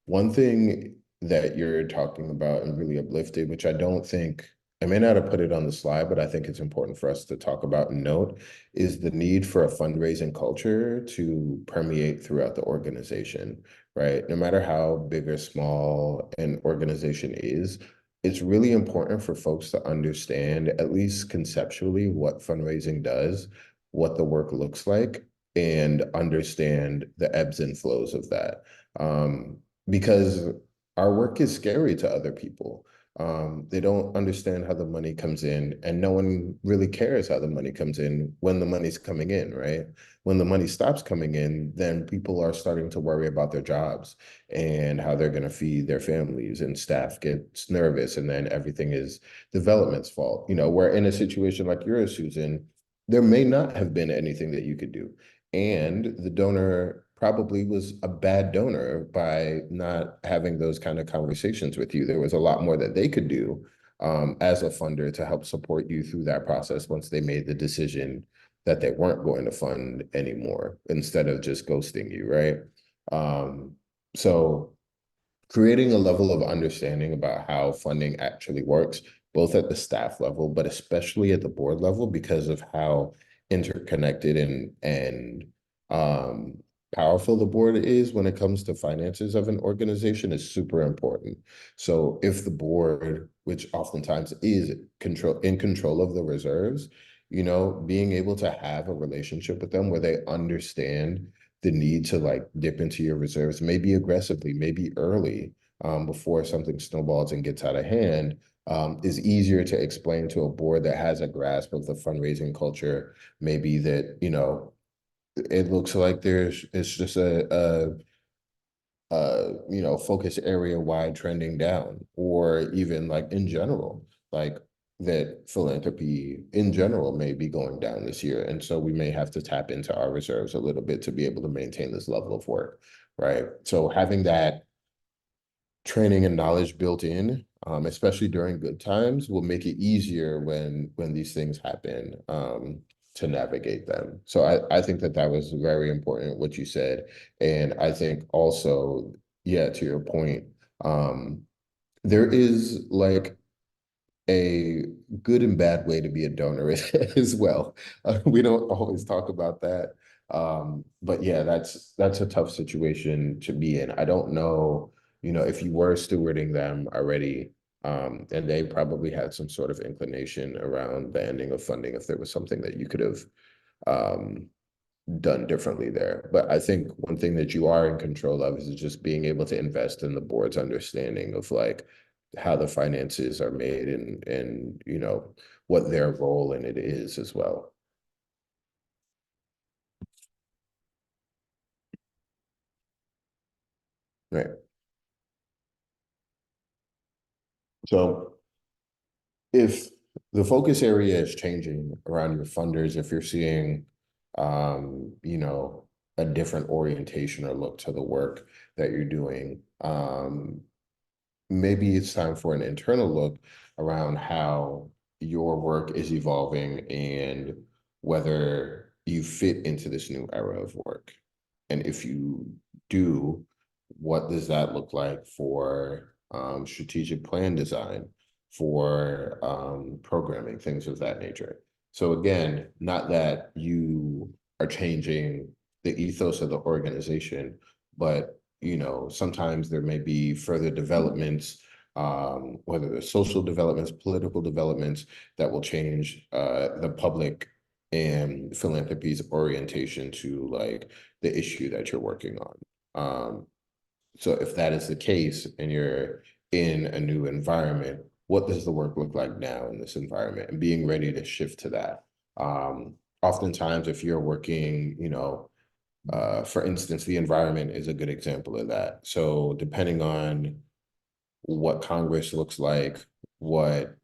Speaker 1: One thing that you're talking about and really uplifted, which I don't think, I may not have put it on the slide, but I think it's important for us to talk about and note, is the need for a fundraising culture to permeate throughout the organization, right? No matter how big or small an organization is, it's really important for folks to understand, at least conceptually, what fundraising does, what the work looks like, and understand the ebbs and flows of that. Because our work is scary to other people. They don't understand how the money comes in, and no one really cares how the money comes in when the money's coming in, right? When the money stops coming in, then people are starting to worry about their jobs and how they're going to feed their families, and staff gets nervous, and then everything is development's fault. Where in a situation like yours, Susan, there may not have been anything that you could do, and the donor probably was a bad donor by not having those kind of conversations with you. There was a lot more that they could do as a funder to help support you through that process once they made the decision that they weren't going to fund anymore, instead of just ghosting you, right? So creating a level of understanding about how funding actually works, both at the staff level, but especially at the board level, because of how interconnected and um, powerful the board is when it comes to finances of an organization, is super important. So if the board, which oftentimes is in control of the reserves, being able to have a relationship with them where they understand the need to like dip into your reserves, maybe aggressively, maybe early, before something snowballs and gets out of hand, is easier to explain to a board that has a grasp of the fundraising culture. Maybe that, it looks like it's just focus area wide trending down, or even like in general, like that philanthropy in general may be going down this year. And so we may have to tap into our reserves a little bit to be able to maintain this level of work, right? So having that training and knowledge built in, especially during good times, will make it easier when these things happen, to navigate them. So I think that was very important what you said. And I think also, yeah, to your point, there is like a good and bad way to be a donor as well. We don't always talk about that. But yeah, that's a tough situation to be in. I don't know, if you were stewarding them already, and they probably had some sort of inclination around the ending of funding, if there was something that you could have um, done differently there. But I think one thing that you are in control of is just being able to invest in the board's understanding of like how the finances are made and what their role in it is as well. Right. So if the focus area is changing around your funders, if you're seeing a different orientation or look to the work that you're doing, maybe it's time for an internal look around how your work is evolving and whether you fit into this new era of work. And if you do, what does that look like for strategic plan design, for programming, things of that nature? So again, not that you are changing the ethos of the organization, but sometimes there may be further developments, whether they're social developments, political developments that will change the public and philanthropy's orientation to like the issue that you're working on. So if that is the case and you're in a new environment, what does the work look like now in this environment, and being ready to shift to that. Oftentimes, if you're working, for instance, the environment is a good example of that. So depending on what Congress looks like, what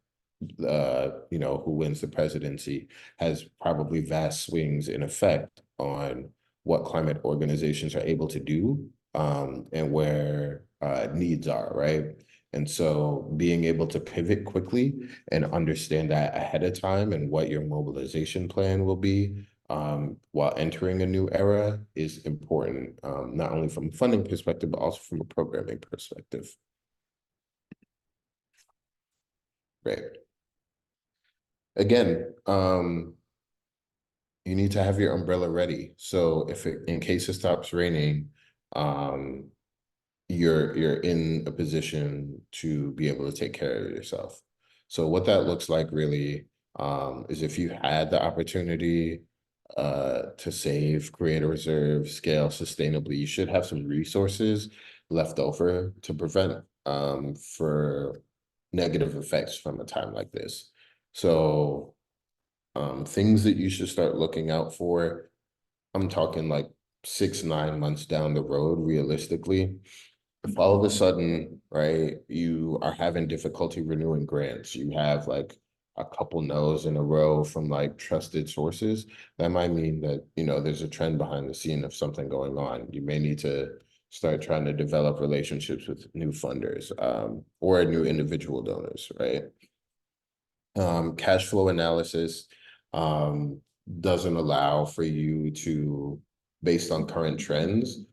Speaker 1: who wins the presidency has probably vast swings in effect on what climate organizations are able to do, and where needs are, right? And so being able to pivot quickly and understand that ahead of time and what your mobilization plan will be while entering a new era is important, not only from a funding perspective, but also from a programming perspective. Right. Again, you need to have your umbrella ready. So in case it stops raining, you're in a position to be able to take care of yourself. So what that looks like really is if you had the opportunity to save, create a reserve, scale sustainably, you should have some resources left over to prevent for negative effects from a time like this. So things that you should start looking out for, I'm talking like 6-9 months down the road, realistically. If all of a sudden, right, you are having difficulty renewing grants, you have like a couple no's in a row from like trusted sources, that might mean that, there's a trend behind the scene of something going on. You may need to start trying to develop relationships with new funders, or new individual donors, right? Cash flow analysis doesn't allow for you to, based on current trends,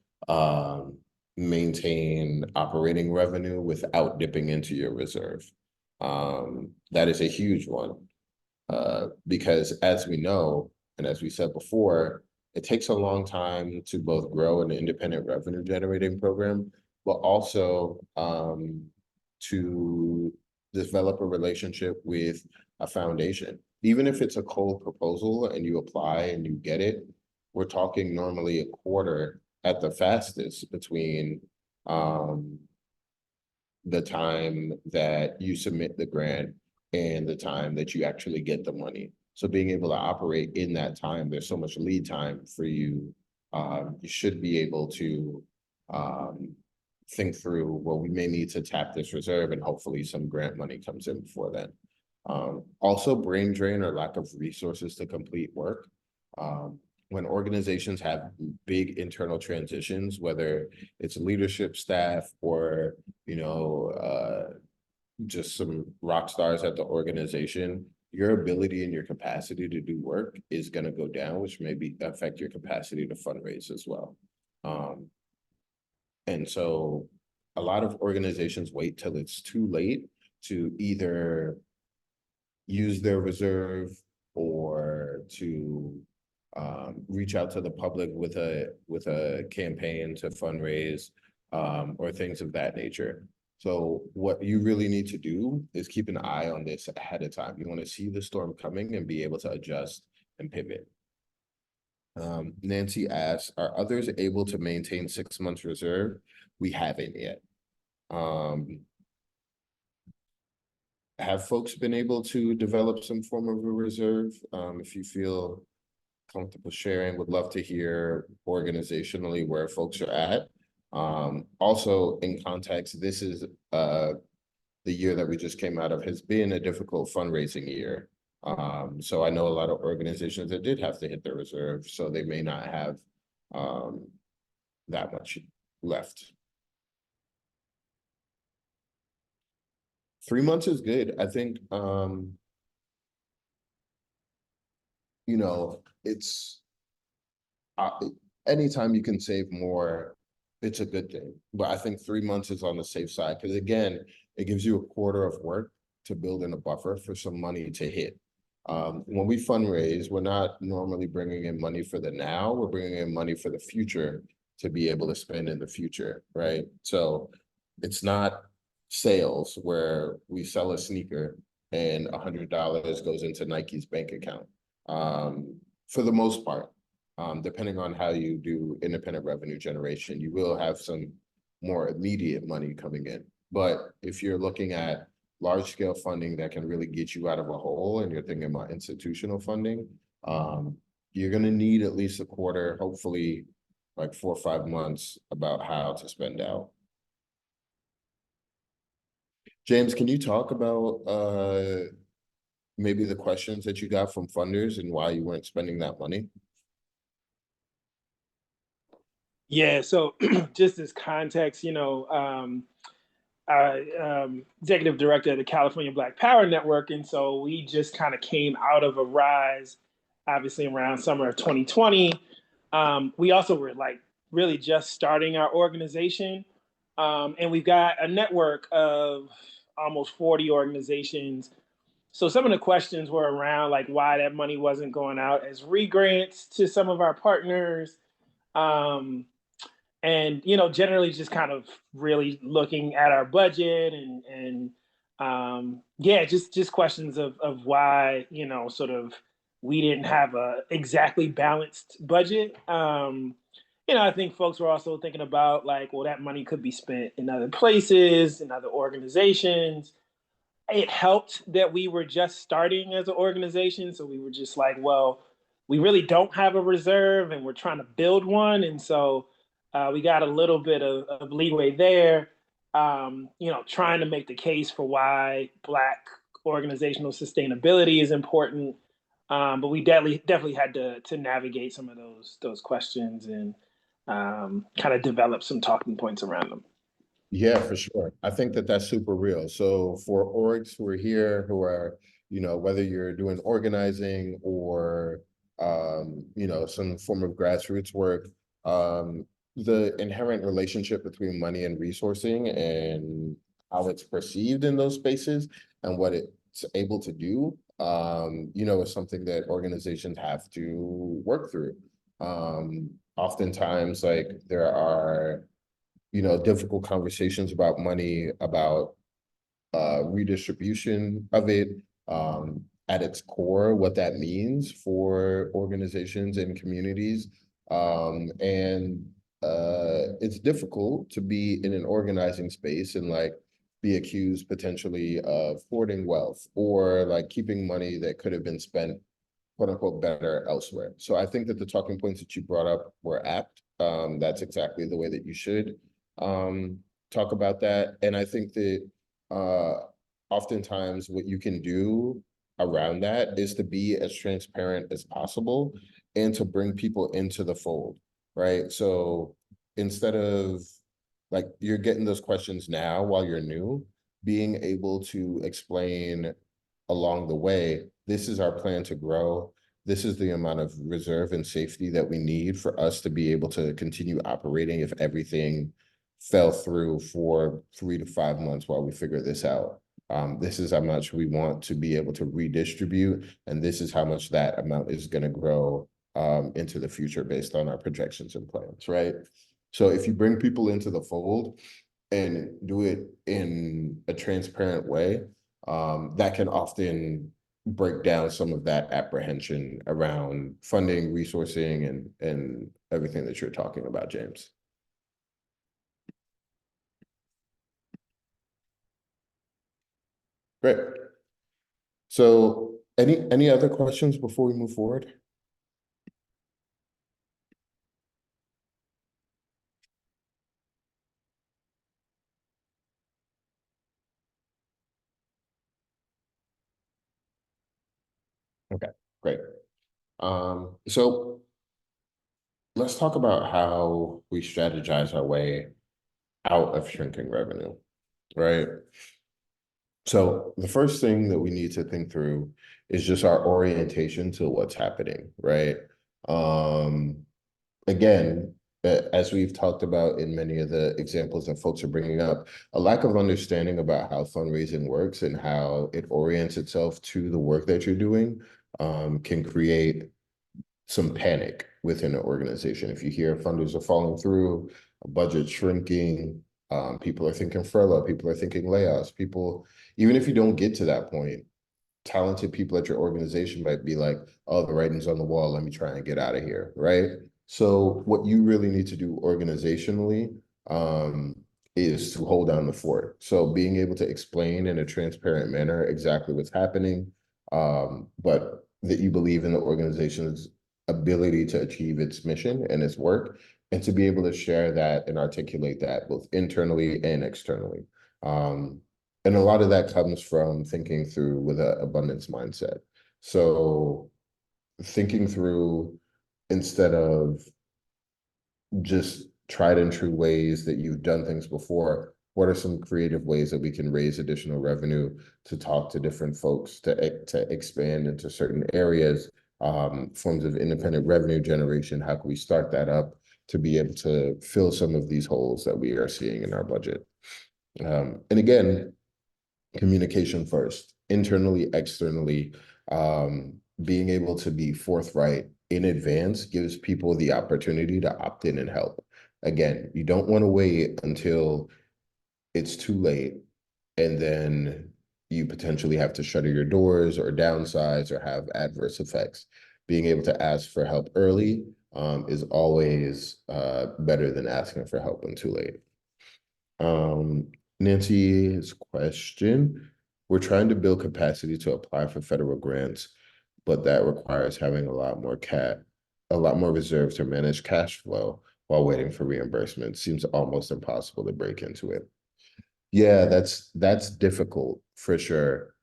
Speaker 1: maintain operating revenue without dipping into your reserve. That is a huge one, because as we know, and as we said before, it takes a long time to both grow an independent revenue generating program, but also to develop a relationship with a foundation. Even if it's a cold proposal and you apply and you get it, we're talking normally a quarter at the fastest between the time that you submit the grant and the time that you actually get the money. So being able to operate in that time, there's so much lead time for you. You should be able to think through, well, we may need to tap this reserve and hopefully some grant money comes in before then. Also brain drain or lack of resources to complete work. When organizations have big internal transitions, whether it's leadership staff or, just some rock stars at the organization, your ability and your capacity to do work is going to go down, which may affect your capacity to fundraise as well. And so a lot of organizations wait till it's too late to either use their reserve or to reach out to the public with a campaign to fundraise or things of that nature. So what you really need to do is keep an eye on this ahead of time. You want to see the storm coming and be able to adjust and pivot. Nancy asks, are others able to maintain 6 months reserve? We haven't yet. Have folks been able to develop some form of a reserve? If you feel comfortable sharing, would love to hear organizationally where folks are at. Also in context, this is the year that we just came out of has been a difficult fundraising year. So I know a lot of organizations that did have to hit their reserve, so they may not have that much left. 3 months is good. I think, you know, it's anytime you can save more, it's a good thing. But I think 3 months is on the safe side because, again, it gives you a quarter of work to build in a buffer for some money to hit. When we fundraise, we're not normally bringing in money for the now, we're bringing in money for the future to be able to spend in the future, right? So it's not sales where we sell a sneaker and $100 goes into Nike's bank account. For the most part, depending on how you do independent revenue generation, you will have some more immediate money coming in. But if you're looking at large scale funding that can really get you out of a hole and you're thinking about institutional funding, you're going to need at least a quarter, hopefully like 4 or 5 months about how to spend out. James, can you talk about maybe the questions that you got from funders and why you weren't spending that money?
Speaker 5: Yeah, so just as context, executive director of the California Black Power Network. And so we just kind of came out of a rise, obviously around summer of 2020. We also were like really just starting our organization. And we've got a network of almost 40 organizations. So some of the questions were around like why that money wasn't going out as re-grants to some of our partners. And generally just kind of really looking at our budget and just questions of why sort of we didn't have a exactly balanced budget. I think folks were also thinking about like, well, that money could be spent in other places, in other organizations. It helped that we were just starting as an organization, so we were just like, well, we really don't have a reserve, and we're trying to build one, and so. We got a little bit of leeway there, trying to make the case for why Black organizational sustainability is important. But we definitely had to navigate some of those questions and kind of develop some talking points around them.
Speaker 1: Yeah, for sure. I think that that's super real. So for orgs who are here, who are, whether you're doing organizing or, some form of grassroots work, the inherent relationship between money and resourcing and how it's perceived in those spaces and what it's able to do, is something that organizations have to work through. Oftentimes, like there are, difficult conversations about money, about redistribution of it, at its core, what that means for organizations and communities. It's difficult to be in an organizing space and like be accused potentially of hoarding wealth or like keeping money that could have been spent quote unquote better elsewhere. So I think that the talking points that you brought up were apt. That's exactly the way that you should talk about that. And I think that oftentimes what you can do around that is to be as transparent as possible and to bring people into the fold. Right. So instead of like you're getting those questions now while you're new, being able to explain along the way, this is our plan to grow. This is the amount of reserve and safety that we need for us to be able to continue operating if everything fell through for 3 to 5 months while we figure this out. This is how much we want to be able to redistribute, and this is how much that amount is going to grow into the future based on our projections and plans, right? So if you bring people into the fold and do it in a transparent way, that can often break down some of that apprehension around funding, resourcing, and everything that you're talking about, James. Great. So any other questions before we move forward? Okay, great. So let's talk about how we strategize our way out of shrinking revenue, right? So the first thing that we need to think through is just our orientation to what's happening, right? Again, as we've talked about in many of the examples that folks are bringing up, a lack of understanding about how fundraising works and how it orients itself to the work that you're doing can create some panic within an organization. If you hear funders are falling through, a budget shrinking, people are thinking furlough, people are thinking layoffs, people, even if you don't get to that point, talented people at your organization might be like, oh, the writing's on the wall, let me try and get out of here, right? So what you really need to do organizationally is to hold down the fort. So being able to explain in a transparent manner exactly what's happening, but that you believe in the organization's ability to achieve its mission and its work, and to be able to share that and articulate that both internally and externally. And a lot of that comes from thinking through with an abundance mindset. So thinking through, instead of just tried and true ways that you've done things before, what are some creative ways that we can raise additional revenue to talk to different folks, to expand into certain areas, forms of independent revenue generation? How can we start that up to be able to fill some of these holes that we are seeing in our budget? And again, communication first, internally, externally, being able to be forthright in advance gives people the opportunity to opt in and help. Again, you don't want to wait until it's too late and then you potentially have to shutter your doors or downsize or have adverse effects. Being able to ask for help early is always better than asking for help when too late. Nancy's question, we're trying to build capacity to apply for federal grants, but that requires having a lot more reserves to manage cash flow while waiting for reimbursement. Seems almost impossible to break into it. Yeah, that's difficult for sure.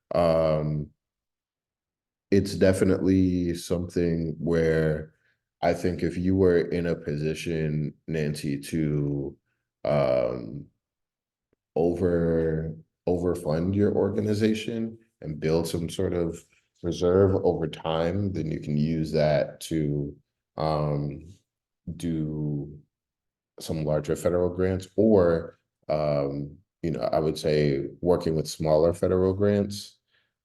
Speaker 1: It's definitely something where I think if you were in a position, Nancy, to overfund your organization and build some sort of reserve over time, then you can use that to do some larger federal grants, or I would say working with smaller federal grants,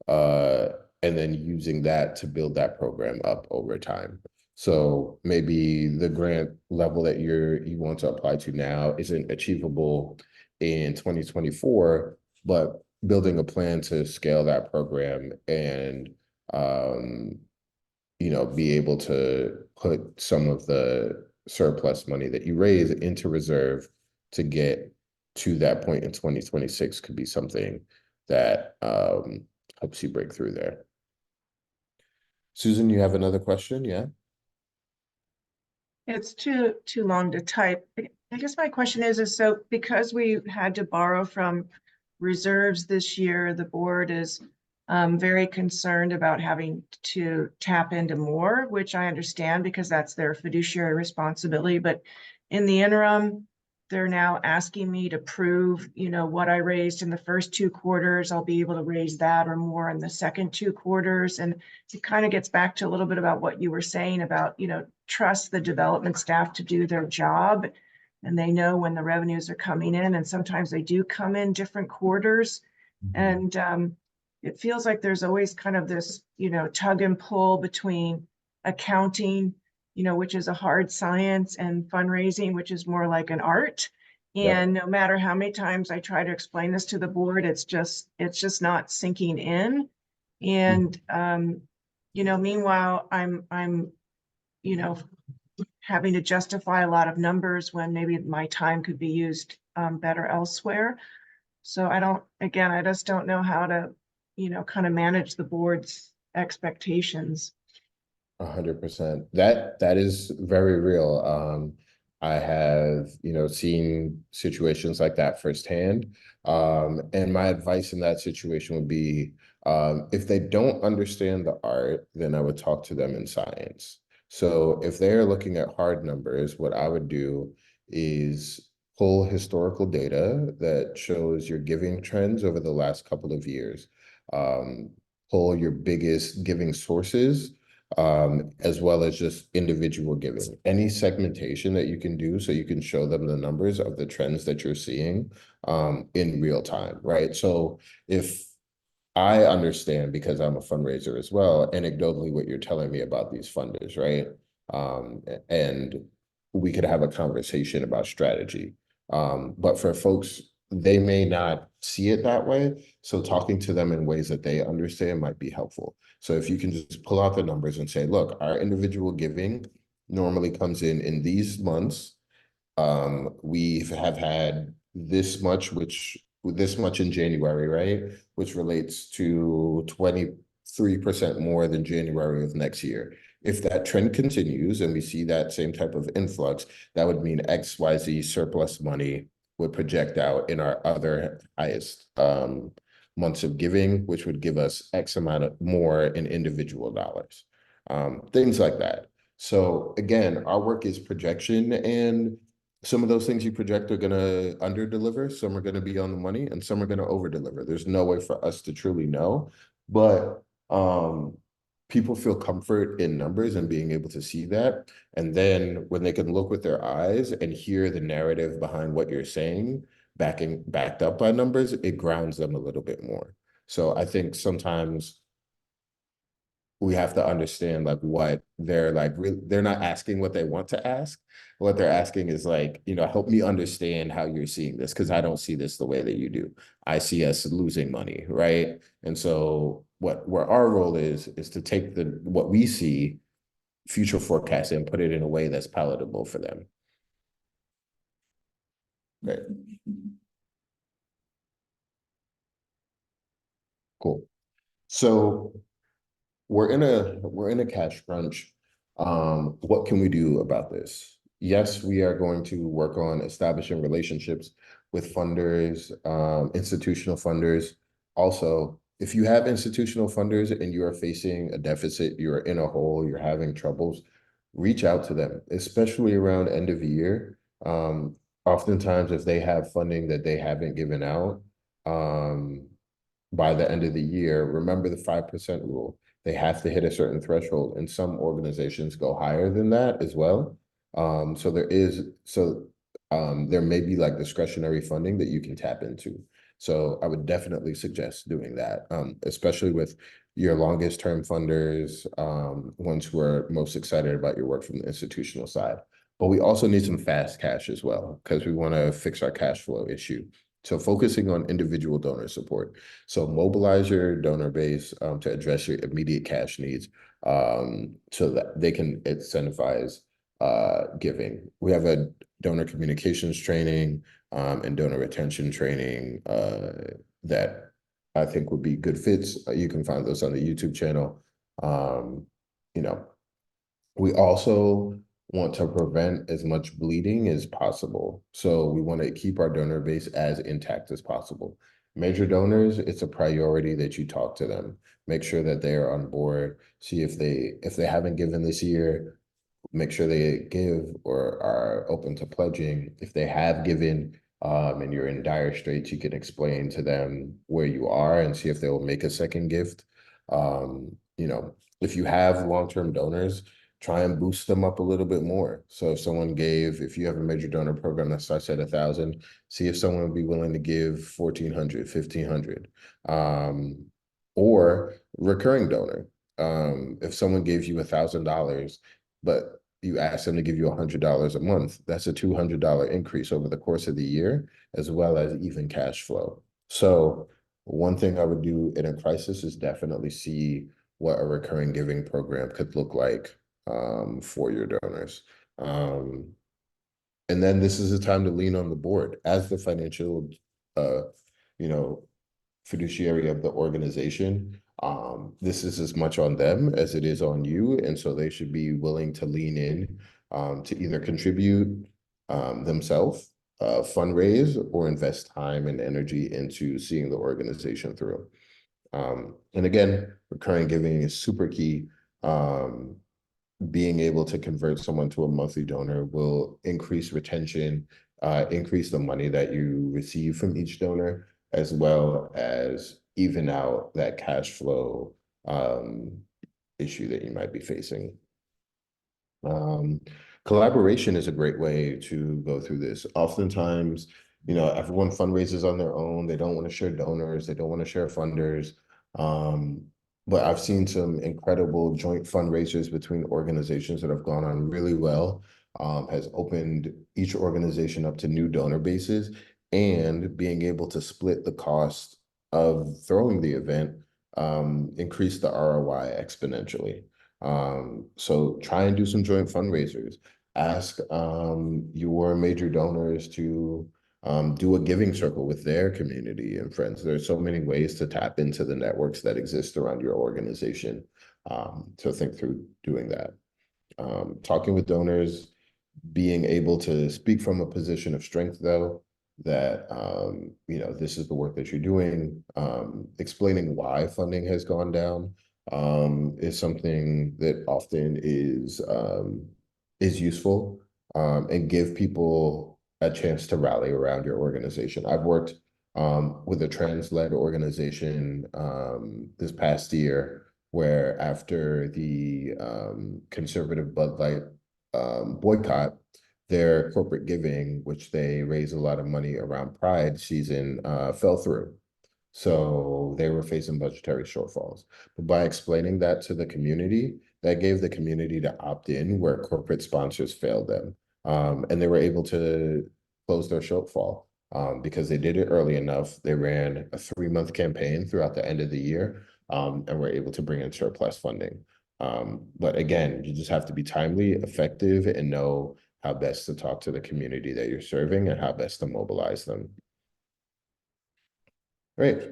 Speaker 1: and then using that to build that program up over time. So maybe the grant level that you want to apply to now isn't achievable in 2024, but building a plan to scale that program and be able to put some of the surplus money that you raise into reserve to get to that point in 2026 could be something that helps you break through there. Susan, you have another question? Yeah.
Speaker 4: It's too long to type. I guess my question is so because we had to borrow from reserves this year, the board is very concerned about having to tap into more, which I understand because that's their fiduciary responsibility. But in the interim, they're now asking me to prove, what I raised in the first 2 quarters, I'll be able to raise that or more in the second 2 quarters. And it kind of gets back to a little bit about what you were saying about, trust the development staff to do their job. And they know when the revenues are coming in, and sometimes they do come in different quarters. And it feels like there's always kind of this, tug and pull between accounting, which is a hard science, and fundraising, which is more like an art. And no matter how many times I try to explain this to the board, it's just not sinking in. And meanwhile, I'm having to justify a lot of numbers when maybe my time could be used better elsewhere. So I just don't know how to, kind of manage the board's expectations.
Speaker 1: 100%. That is very real. I have, seen situations like that firsthand. And my advice in that situation would be, if they don't understand the art, then I would talk to them in science. So if they're looking at hard numbers, what I would do is pull historical data that shows your giving trends over the last couple of years. Pull your biggest giving sources, as well as just individual giving. Any segmentation that you can do so you can show them the numbers of the trends that you're seeing in real time, right? So if I understand, because I'm a fundraiser as well, anecdotally what you're telling me about these funders, right? And we could have a conversation about strategy. But for folks, they may not see it that way. So talking to them in ways that they understand might be helpful. So if you can just pull out the numbers and say, look, our individual giving normally comes in these months. We have had this much in January, right? Which relates to 23% more than January of next year. If that trend continues and we see that same type of influx, that would mean XYZ surplus money would project out in our other highest months of giving, which would give us X amount of more in individual dollars. Things like that. So again, our work is projection, and some of those things you project are going to under deliver, some are going to be on the money, and some are going to over deliver. There's no way for us to truly know, but people feel comfort in numbers and being able to see that. And then when they can look with their eyes and hear the narrative behind what you're saying, backed up by numbers, it grounds them a little bit more. So I think sometimes we have to understand like what they're like. They're not asking what they want to ask. What they're asking is like, help me understand how you're seeing this, because I don't see this the way that you do. I see us losing money, right? And so where our role is to take what we see, future forecast, and put it in a way that's palatable for them. Right. Cool. So we're in a cash crunch. What can we do about this? Yes, we are going to work on establishing relationships with funders, institutional funders. Also, if you have institutional funders and you are facing a deficit, you're in a hole, you're having troubles, reach out to them, especially around end of year. Oftentimes, if they have funding that they haven't given out, by the end of the year, remember the 5% rule. They have to hit a certain threshold, and some organizations go higher than that as well. So there may be like discretionary funding that you can tap into. So I would definitely suggest doing that, especially with your longest term funders, ones who are most excited about your work from the institutional side. But we also need some fast cash as well, because we want to fix our cash flow issue. So focusing on individual donor support. So mobilize your donor base to address your immediate cash needs, so that they can incentivize giving. We have a donor communications training and donor retention training that I think would be good fits. You can find those on the YouTube channel. We also want to prevent as much bleeding as possible. So we want to keep our donor base as intact as possible. Major donors, it's a priority that you talk to them. Make sure that they are on board. See if they haven't given this year, make sure they give or are open to pledging. If they have given and you're in dire straits, you can explain to them where you are and see if they will make a second gift. If you have long-term donors, try and boost them up a little bit more. So if someone gave, if you have a major donor program that starts at 1,000, see if someone would be willing to give 1,400, 1,500, or recurring donor. If someone gave you $1,000, but you ask them to give you $100 a month, that's a $200 increase over the course of the year, as well as even cash flow. So one thing I would do in a crisis is definitely see what a recurring giving program could look like for your donors. And then this is a time to lean on the board as the financial, uh, you know, fiduciary of the organization. This is as much on them as it is on you, and so they should be willing to lean in to either contribute themselves, fundraise, or invest time and energy into seeing the organization through. And again, recurring giving is super key. Being able to convert someone to a monthly donor will increase retention, increase the money that you receive from each donor, as well as even out that cash flow issue that you might be facing. Collaboration is a great way to go through this. Oftentimes, everyone fundraises on their own. They don't want to share donors. They don't want to share funders. But I've seen some incredible joint fundraisers between organizations that have gone on really well, has opened each organization up to new donor bases, and being able to split the cost of throwing the event, increase the ROI exponentially. So try and do some joint fundraisers. Ask your major donors to do a giving circle with their community and friends. There's so many ways to tap into the networks that exist around your organization. So think through doing that. Talking with donors, being able to speak from a position of strength, though, that this is the work that you're doing. Explaining why funding has gone down is something that often is useful, and give people a chance to rally around your organization. I've worked with a trans-led organization this past year, where after the conservative Bud Light boycott, their corporate giving, which they raise a lot of money around Pride season, fell through. So they were facing budgetary shortfalls. But by explaining that to the community, that gave the community to opt in where corporate sponsors failed them. And they were able to close their shortfall because they did it early enough. They ran a 3-month campaign throughout the end of the year, and were able to bring in surplus funding. But again, you just have to be timely, effective, and know how best to talk to the community that you're serving and how best to mobilize them. Great.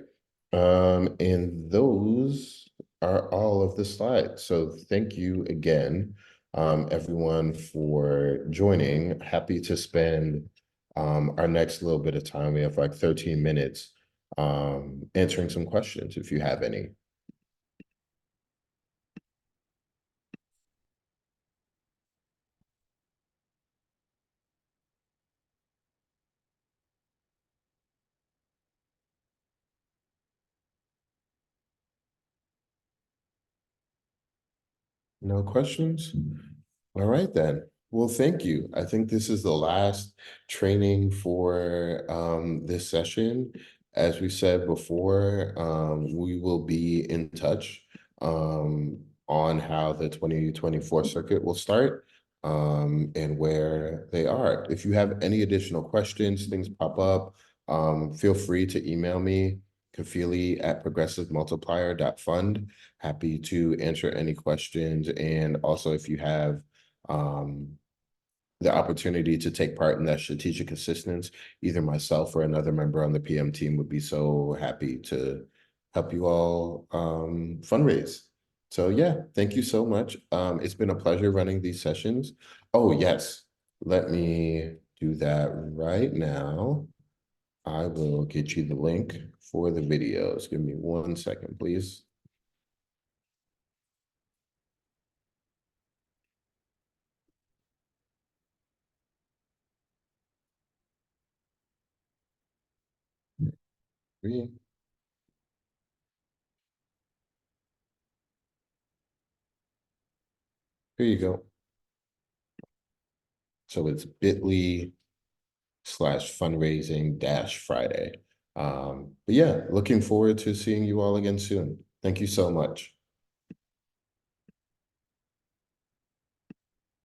Speaker 1: And those are all of the slides. So thank you again, everyone, for joining. Happy to spend our next little bit of time. We have like 13 minutes answering some questions if you have any. No questions? All right, then. Well, thank you. I think this is the last training for this session. As we said before, we will be in touch on how the 2024 circuit will start and where they are. If you have any additional questions, things pop up, feel free to email me, kafili@progressivemultiplier.fund. Happy to answer any questions. And also, if you have the opportunity to take part in that strategic assistance, either myself or another member on the PM team would be so happy to help you all fundraise. So yeah, thank you so much. It's been a pleasure running these sessions. Oh yes, let me do that right now. I will get you the link for the videos. Give me 1 second, please. Three. Here you go. So it's bit.ly/fundraising-Friday. But yeah, looking forward to seeing you all again soon. Thank you so much.